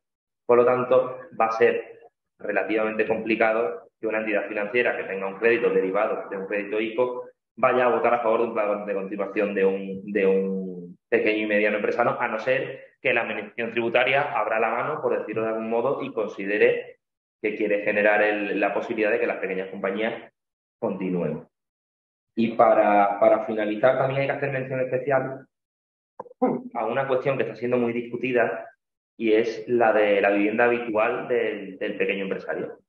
Por lo tanto, va a ser relativamente complicado que una entidad financiera que tenga un crédito derivado de un crédito ICO vaya a votar a favor de un plan de continuación de un pequeño y mediano empresario, a no ser que la Administración Tributaria abra la mano, por decirlo de algún modo, y considere que quiere generar la posibilidad de que las pequeñas compañías continúen. Y para finalizar, también hay que hacer mención especial a una cuestión que está siendo muy discutida, y es la de la vivienda habitual del pequeño empresario.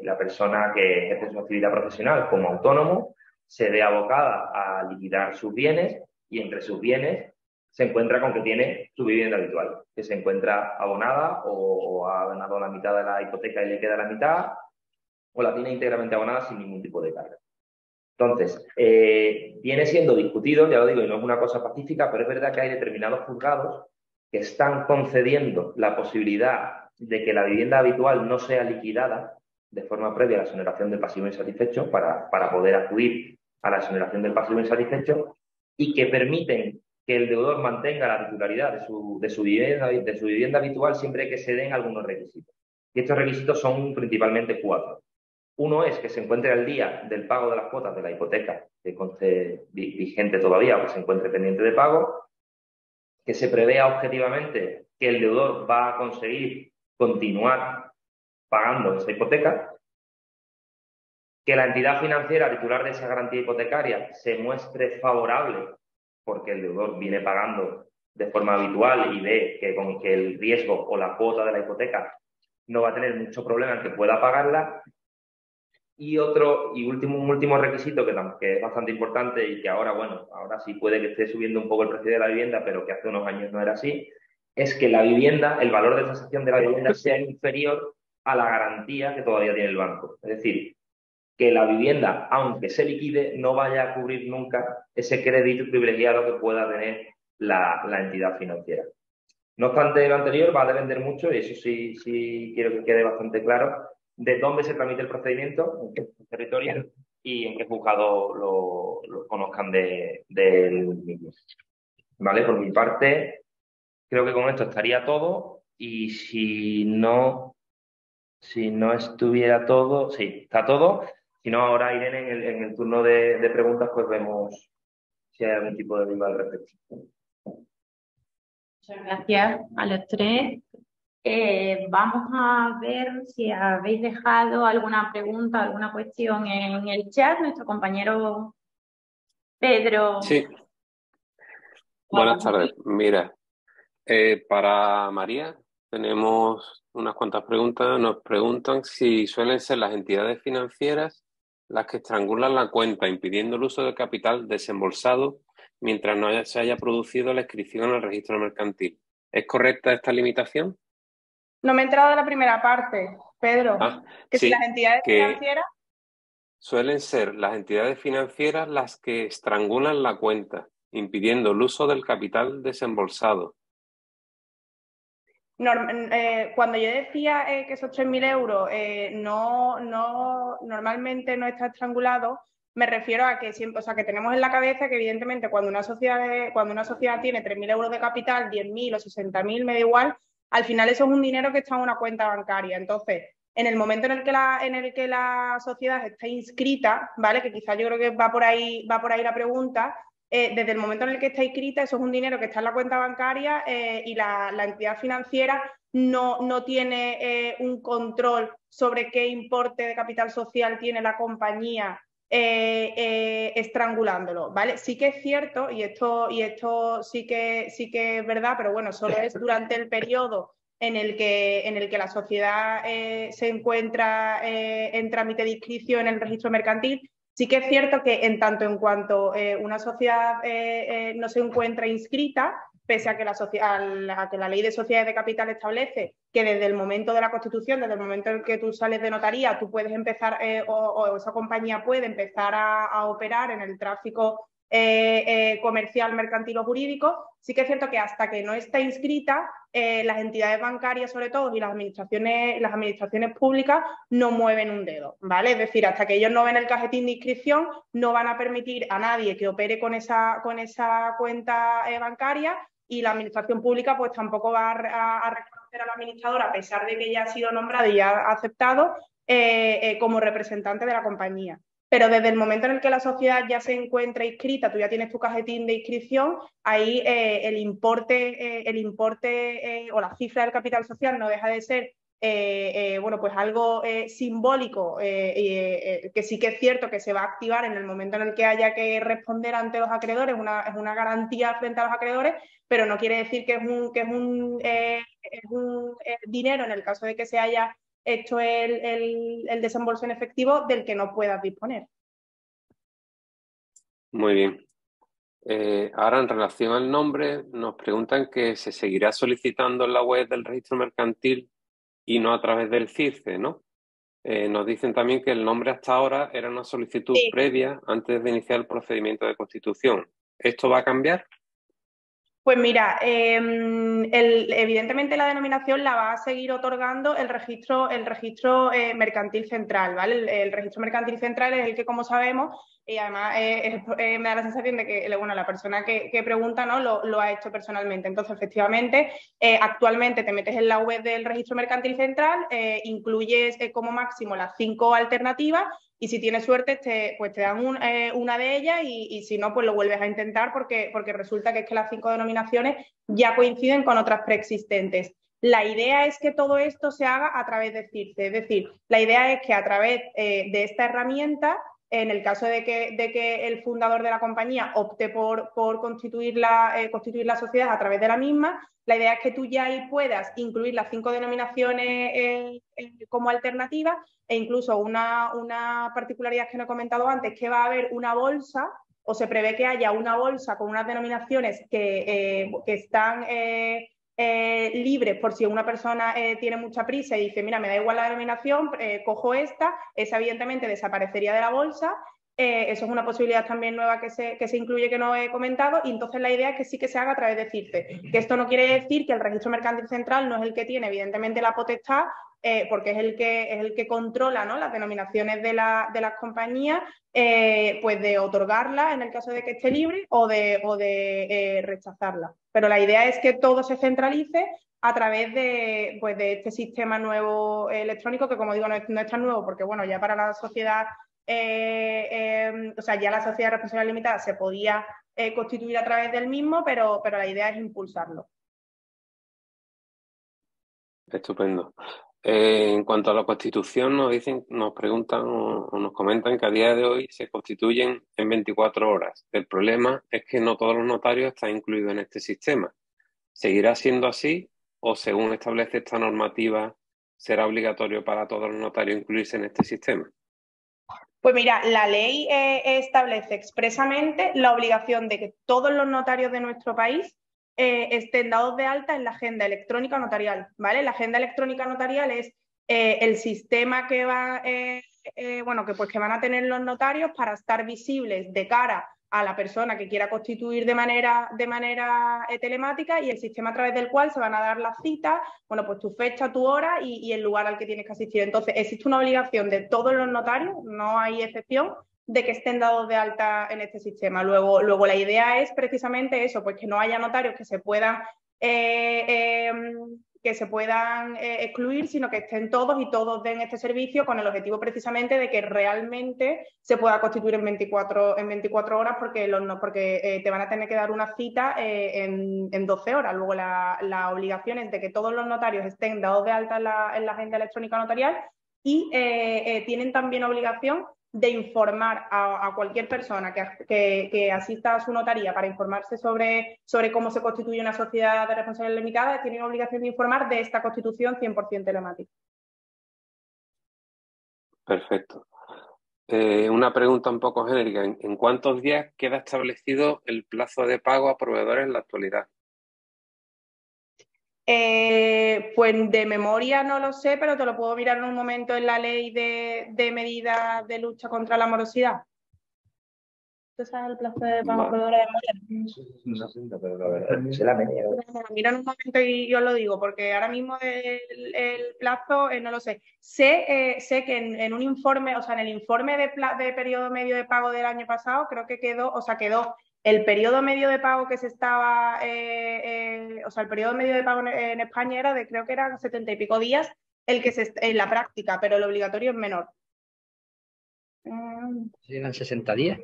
La persona que ejerce su actividad profesional como autónomo se ve abocada a liquidar sus bienes, y entre sus bienes se encuentra con que tiene su vivienda habitual, que se encuentra abonada o ha ganado la mitad de la hipoteca y le queda la mitad, o la tiene íntegramente abonada sin ningún tipo de carga. Entonces, viene siendo discutido, ya lo digo, y no es una cosa pacífica, pero es verdad que hay determinados juzgados que están concediendo la posibilidad de que la vivienda habitual no sea liquidada de forma previa a la exoneración del pasivo insatisfecho para poder acudir a la exoneración del pasivo insatisfecho, y que permiten que el deudor mantenga la titularidad de su vivienda habitual siempre que se den algunos requisitos. Y estos requisitos son principalmente 4. Uno es que se encuentre al día del pago de las cuotas de la hipoteca que conste vigente todavía o que se encuentre pendiente de pago, que se prevea objetivamente que el deudor va a conseguir continuar pagando esa hipoteca, que la entidad financiera titular de esa garantía hipotecaria se muestre favorable porque el deudor viene pagando de forma habitual y ve que el riesgo o la cuota de la hipoteca no va a tener mucho problema en que pueda pagarla. Y un último requisito que es bastante importante y que ahora sí puede que esté subiendo un poco el precio de la vivienda, pero que hace unos años no era así, es que la vivienda, el valor de transacción de la vivienda sea inferior a la garantía que todavía tiene el banco. Es decir, que la vivienda, aunque se liquide, no vaya a cubrir nunca ese crédito privilegiado que pueda tener la entidad financiera. No obstante lo anterior, va a depender mucho, y eso sí quiero que quede bastante claro, de dónde se tramite el procedimiento, en qué territorio y en qué juzgado lo conozcan del mismo. ¿Vale? Por mi parte, creo que con esto estaría todo, y si no estuviera todo, sí, está todo. Si no, ahora Irene, en el turno de preguntas, pues vemos si hay algún tipo de duda al respecto. Muchas gracias a los tres. Vamos a ver si habéis dejado alguna pregunta, alguna cuestión en el chat. Nuestro compañero Pedro. Sí. Buenas tardes. Mira, para María tenemos unas cuantas preguntas. Nos preguntan si suelen ser las entidades financieras las que estrangulan la cuenta, impidiendo el uso de capital desembolsado mientras no se haya producido la inscripción en el registro mercantil. ¿Es correcta esta limitación? No me he enterado de la primera parte, Pedro. Que sí, si las entidades financieras... Suelen ser las entidades financieras las que estrangulan la cuenta, impidiendo el uso del capital desembolsado. Cuando yo decía que esos 3.000 euros normalmente no está estrangulado, me refiero a que siempre, o sea, que tenemos en la cabeza que evidentemente cuando una sociedad tiene 3.000 euros de capital, 10.000 o 60.000, me da igual, al final eso es un dinero que está en una cuenta bancaria. Entonces, en el momento en el que la sociedad está inscrita, ¿vale? Que quizás yo creo que va por ahí la pregunta. Desde el momento en el que está inscrita, eso es un dinero que está en la cuenta bancaria y la entidad financiera no tiene un control sobre qué importe de capital social tiene la compañía estrangulándolo, ¿vale? Sí que es cierto, y esto sí que es verdad, pero bueno, solo es durante el periodo en el que la sociedad se encuentra en trámite de inscripción en el registro mercantil. Sí que es cierto que en tanto en cuanto una sociedad no se encuentra inscrita, pese a que la ley de sociedades de capital establece que desde el momento de la constitución, desde el momento en que tú sales de notaría, tú puedes empezar o esa compañía puede empezar a operar en el tráfico comercial, mercantil o jurídico. Sí que es cierto que hasta que no está inscrita, las entidades bancarias sobre todo y las administraciones públicas no mueven un dedo, ¿vale? Es decir, hasta que ellos no ven el cajetín de inscripción, no van a permitir a nadie que opere con esa cuenta bancaria, y la administración pública pues tampoco va a reconocer al administrador, a pesar de que ya ha sido nombrado y ya ha aceptado, como representante de la compañía. Pero desde el momento en el que la sociedad ya se encuentra inscrita, tú ya tienes tu cajetín de inscripción, ahí el importe o la cifra del capital social no deja de ser bueno, pues algo simbólico, que sí que es cierto que se va a activar en el momento en el que haya que responder ante los acreedores, es una garantía frente a los acreedores, pero no quiere decir que es un dinero, en el caso de que se haya hecho el desembolso en efectivo, del que no puedas disponer. Muy bien. Ahora, en relación al nombre, nos preguntan que se seguirá solicitando en la web del registro mercantil y no a través del CIRCE, ¿no? Nos dicen también que el nombre hasta ahora era una solicitud previa antes de iniciar el procedimiento de constitución. ¿Esto va a cambiar? Pues mira, evidentemente la denominación la va a seguir otorgando el registro mercantil central, ¿vale? El registro mercantil central es el que, como sabemos, y además me da la sensación de que la persona que pregunta, ¿no?, lo ha hecho personalmente. Entonces, efectivamente, actualmente te metes en la web del registro mercantil central, incluyes como máximo las 5 alternativas, y si tienes suerte te dan una de ellas, y si no, pues lo vuelves a intentar, porque resulta que es que las 5 denominaciones ya coinciden con otras preexistentes. La idea es que todo esto se haga a través de CIRCE, es decir, la idea es que a través de esta herramienta, en el caso de que el fundador de la compañía opte por constituir la sociedad a través de la misma, la idea es que tú ya ahí puedas incluir las 5 denominaciones como alternativas, e incluso una particularidad que no he comentado antes, que va a haber una bolsa, o se prevé que haya una bolsa con unas denominaciones que están libres por si una persona tiene mucha prisa y dice, mira, me da igual la denominación, cojo esa evidentemente desaparecería de la bolsa, eso es una posibilidad también nueva que se incluye, que no he comentado, y entonces la idea es que sí que se haga a través de CIRCE, que esto no quiere decir que el Registro Mercantil Central no es el que tiene, evidentemente, la potestad, porque es el que controla, ¿no?, las denominaciones de las compañías, pues de otorgarla en el caso de que esté libre o de rechazarla. Pero la idea es que todo se centralice a través de este sistema nuevo electrónico, que, como digo, no es tan nuevo, porque bueno, ya para la sociedad, o sea, ya la sociedad de responsabilidad limitada se podía constituir a través del mismo, pero la idea es impulsarlo. Estupendo. En cuanto a la Constitución, nos preguntan o nos comentan que a día de hoy se constituyen en 24 horas. El problema es que no todos los notarios están incluidos en este sistema. ¿Seguirá siendo así o, según establece esta normativa, será obligatorio para todos los notarios incluirse en este sistema? Pues mira, la ley establece expresamente la obligación de que todos los notarios de nuestro país estén dados de alta en la agenda electrónica notarial, ¿vale? La agenda electrónica notarial es el sistema que que van a tener los notarios para estar visibles de cara a la persona que quiera constituir de manera telemática, y el sistema a través del cual se van a dar las citas, bueno, pues tu fecha, tu hora y el lugar al que tienes que asistir. Entonces, existe una obligación de todos los notarios, no hay excepción, de que estén dados de alta en este sistema. Luego la idea es precisamente eso, pues que no haya notarios que se puedan excluir, sino que estén todos y todos den este servicio, con el objetivo precisamente de que realmente se pueda constituir en 24 horas, porque te van a tener que dar una cita en 12 horas. Luego la obligación es de que todos los notarios estén dados de alta en la agenda electrónica notarial, y tienen también obligación de informar a cualquier persona que asista a su notaría para informarse sobre cómo se constituye una sociedad de responsabilidad limitada. Tienen obligación de informar de esta constitución 100% telemática. Perfecto. Una pregunta un poco genérica. ¿En cuántos días queda establecido el plazo de pago a proveedores en la actualidad? Pues de memoria no lo sé, pero te lo puedo mirar en un momento en la ley de medidas de lucha contra la morosidad. ¿Tú sabes el plazo de pago a proveedores de memoria? No sé, pero la verdad, se la media. Mira en un momento y yo lo digo, porque ahora mismo el plazo no lo sé. Sé que en un informe, o sea, en el informe de periodo medio de pago del año pasado, creo que quedó el periodo medio de pago que se estaba, o sea, el periodo medio de pago en España era creo que eran 70 y pico días, en la práctica, pero el obligatorio es menor. ¿Eran 60 días?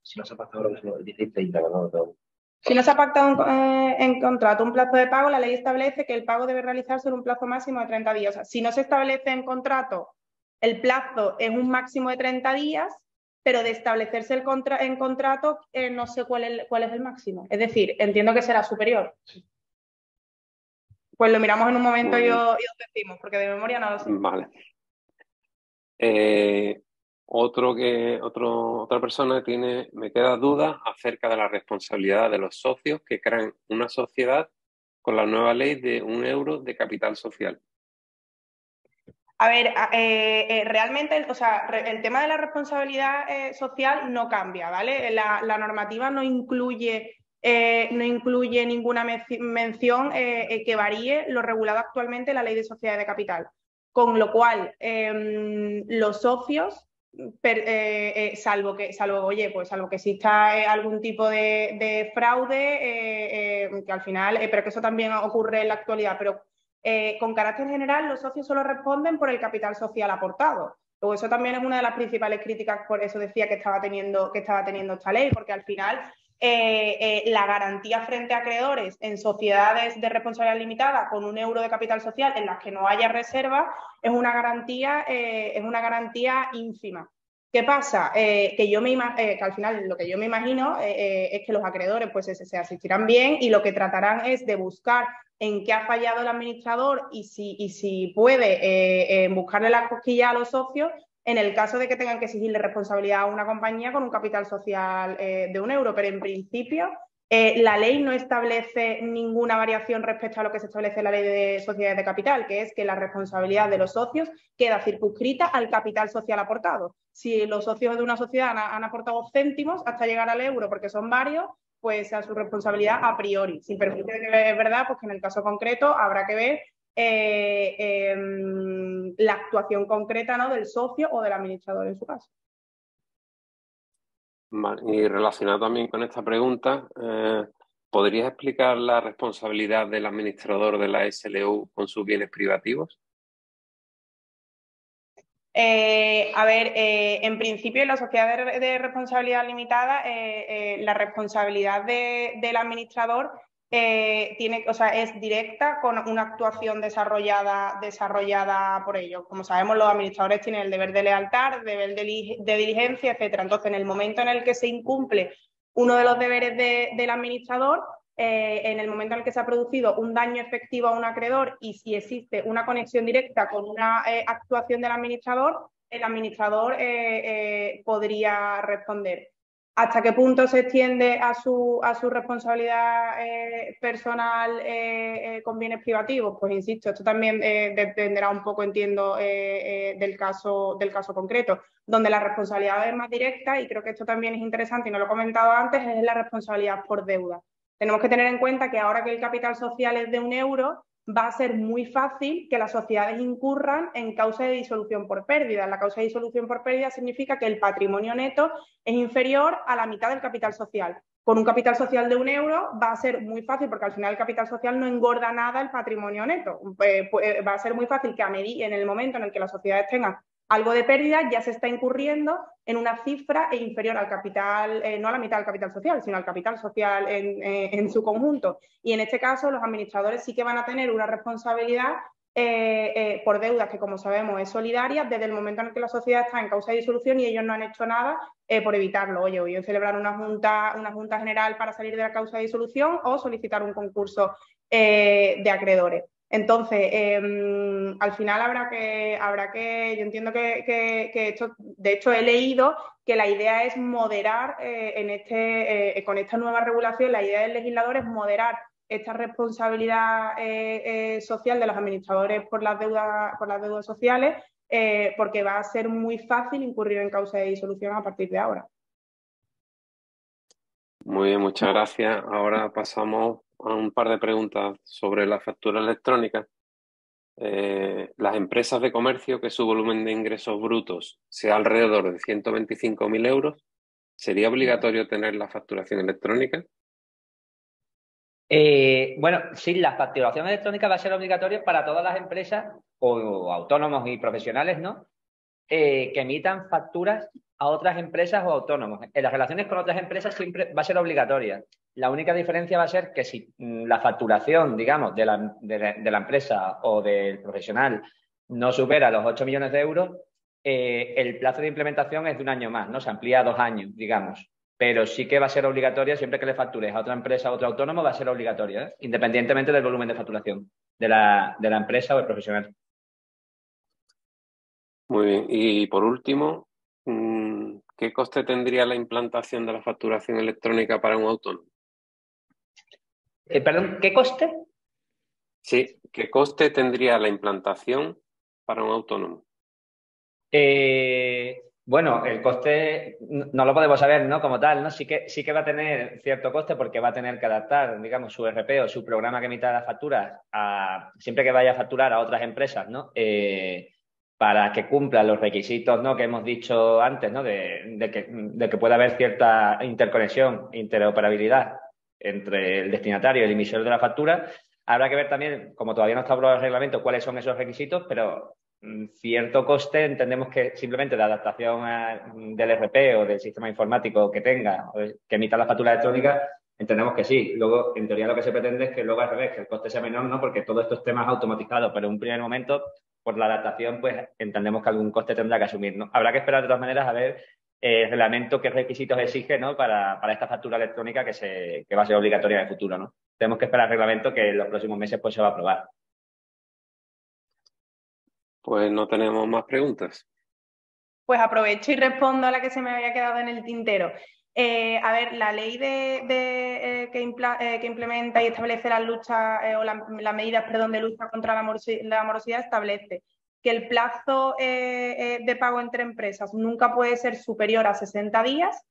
Si no se ha pactado lo mismo, 16, 30, ¿no? Si no se ha pactado en contrato un plazo de pago, la ley establece que el pago debe realizarse en un plazo máximo de 30 días. O sea, si no se establece en contrato, el plazo es un máximo de 30 días, pero de establecerse en contrato no sé cuál es el máximo. Es decir, entiendo que será superior. Sí. Pues lo miramos en un momento y os decimos, porque de memoria no lo sé. Vale. Otra persona me queda duda acerca de la responsabilidad de los socios que crean una sociedad con la nueva ley de 1 euro de capital social. A ver, realmente, o sea, el tema de la responsabilidad social no cambia, ¿vale? La normativa no incluye ninguna mención que varíe lo regulado actualmente en la Ley de Sociedades de Capital. Con lo cual, los socios, salvo que exista algún tipo de fraude, que al final, pero que eso también ocurre en la actualidad, pero con carácter general, los socios solo responden por el capital social aportado. Luego, eso también es una de las principales críticas, por eso decía que estaba teniendo esta ley, porque al final la garantía frente a acreedores en sociedades de responsabilidad limitada con 1 euro de capital social en las que no haya reserva es una garantía ínfima. ¿Qué pasa? Que al final lo que yo me imagino es que los acreedores pues se asistirán bien, y lo que tratarán es de buscar en qué ha fallado el administrador y si puede buscarle la cosquilla a los socios en el caso de que tengan que exigirle responsabilidad a una compañía con un capital social de 1 euro. Pero en principio La ley no establece ninguna variación respecto a lo que se establece en la ley de sociedades de capital, que es que la responsabilidad de los socios queda circunscrita al capital social aportado. Si los socios de una sociedad han aportado céntimos hasta llegar al euro, porque son varios, pues a su responsabilidad a priori. Sin perjuicio de que es verdad, pues que en el caso concreto habrá que ver la actuación concreta, ¿no?, del socio o del administrador en su caso. Vale. Y relacionado también con esta pregunta, ¿podrías explicar la responsabilidad del administrador de la SLU con sus bienes privativos? En principio, en la sociedad de responsabilidad limitada, la responsabilidad del administrador es directa con una actuación desarrollada por ellos. Como sabemos, los administradores tienen el deber de lealtad, el deber de diligencia, etcétera. Entonces, en el momento en el que se incumple uno de los deberes del administrador, en el momento en el que se ha producido un daño efectivo a un acreedor y si existe una conexión directa con una actuación del administrador, el administrador podría responder. ¿Hasta qué punto se extiende a su responsabilidad personal con bienes privativos? Pues insisto, esto también dependerá un poco, entiendo, del caso concreto. Donde la responsabilidad es más directa, y creo que esto también es interesante y no lo he comentado antes, es la responsabilidad por deuda. Tenemos que tener en cuenta que ahora que el capital social es de 1 euro, va a ser muy fácil que las sociedades incurran en causa de disolución por pérdida. La causa de disolución por pérdida significa que el patrimonio neto es inferior a la mitad del capital social. Con un capital social de 1 euro va a ser muy fácil, porque al final el capital social no engorda nada el patrimonio neto. Va a ser muy fácil que en el momento en el que las sociedades tengan algo de pérdida, ya se está incurriendo en una cifra inferior al capital, no a la mitad del capital social, sino al capital social en su conjunto. Y en este caso, los administradores sí que van a tener una responsabilidad por deudas que, como sabemos, es solidaria desde el momento en el que la sociedad está en causa de disolución y ellos no han hecho nada por evitarlo. Oye, hoy celebrar una junta general para salir de la causa de disolución o solicitar un concurso de acreedores. Entonces, al final habrá que yo entiendo que esto, de hecho he leído que la idea es moderar con esta nueva regulación, la idea del legislador es moderar esta responsabilidad social de los administradores por las deudas sociales, porque va a ser muy fácil incurrir en causa de disolución a partir de ahora. Muy bien, muchas gracias. Ahora pasamos a un par de preguntas sobre la factura electrónica. Las empresas de comercio que su volumen de ingresos brutos sea alrededor de 125.000 euros, ¿sería obligatorio tener la facturación electrónica? Bueno, sí, la facturación electrónica va a ser obligatoria para todas las empresas o autónomos y profesionales, ¿no? Que emitan facturas a otras empresas o autónomos. En las relaciones con otras empresas siempre va a ser obligatoria. La única diferencia va a ser que si la facturación, digamos, de la empresa o del profesional no supera los 8 millones de euros, el plazo de implementación es de 1 año más, ¿no? Se amplía a 2 años, digamos. Pero sí que va a ser obligatoria siempre que le factures a otra empresa o otro autónomo, va a ser obligatoria, ¿eh? Independientemente del volumen de facturación de la empresa o el profesional. Muy bien. Y por último, ¿qué coste tendría la implantación de la facturación electrónica para un autónomo? Perdón, ¿qué coste? Sí, ¿qué coste tendría la implantación para un autónomo? Bueno, el coste no lo podemos saber, ¿no? Como tal, ¿no? Sí que va a tener cierto coste porque va a tener que adaptar, digamos, su RP o su programa que emita las facturas siempre que vaya a facturar a otras empresas, ¿no? Para que cumplan los requisitos, ¿no?, que hemos dicho antes, ¿no? De que pueda haber cierta interconexión, interoperabilidad entre el destinatario y el emisor de la factura. Habrá que ver también, como todavía no está aprobado el reglamento, cuáles son esos requisitos, pero cierto coste entendemos que simplemente de adaptación del RP o del sistema informático que tenga, o que emita la factura electrónica, entendemos que sí. Luego, en teoría, lo que se pretende es que luego al revés, que el coste sea menor, ¿no? Porque todo esto es temas automatizados, pero en un primer momento, por la adaptación, pues entendemos que algún coste tendrá que asumir, ¿no? Habrá que esperar de todas maneras a ver el reglamento, qué requisitos exige, ¿no?, para esta factura electrónica que va a ser obligatoria en el futuro, ¿no? Tenemos que esperar el reglamento que en los próximos meses pues se va a aprobar. Pues no tenemos más preguntas. Pues aprovecho y respondo a la que se me había quedado en el tintero. A ver, la ley que implementa y establece las luchas o las medidas, perdón, de lucha contra la morosidad establece que el plazo de pago entre empresas nunca puede ser superior a 60 días.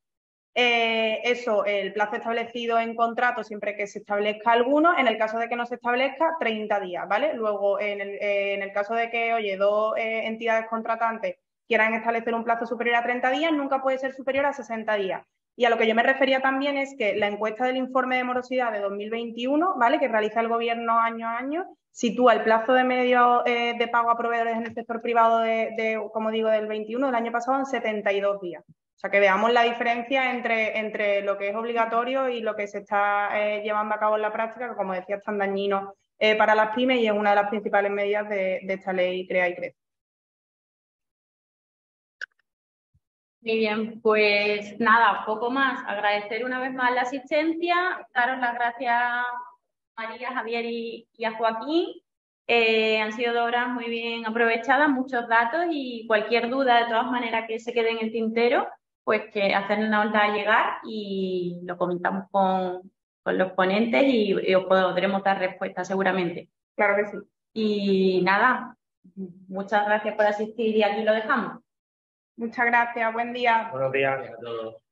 El plazo establecido en contrato, siempre que se establezca alguno, en el caso de que no se establezca, 30 días, ¿vale? Luego, en el caso de que, oye, dos entidades contratantes quieran establecer un plazo superior a 30 días, nunca puede ser superior a 60 días. Y a lo que yo me refería también es que la encuesta del informe de morosidad de 2021, ¿vale?, que realiza el Gobierno año a año, sitúa el plazo de medio de pago a proveedores en el sector privado como digo, del 21, del año pasado, en 72 días. O sea, que veamos la diferencia entre lo que es obligatorio y lo que se está llevando a cabo en la práctica, que, como decía, es tan dañino para las pymes y es una de las principales medidas de esta ley Crea y Crece. Muy bien, pues nada, poco más. Agradecer una vez más la asistencia, daros las gracias a María, Javier y a Joaquín. Han sido 2 horas muy bien aprovechadas, muchos datos, y cualquier duda, de todas maneras, que se quede en el tintero, pues que hacernosla llegar y lo comentamos con los ponentes y os podremos dar respuesta seguramente. Claro que sí. Y nada, muchas gracias por asistir y aquí lo dejamos. Muchas gracias, buen día. Buenos días a todos.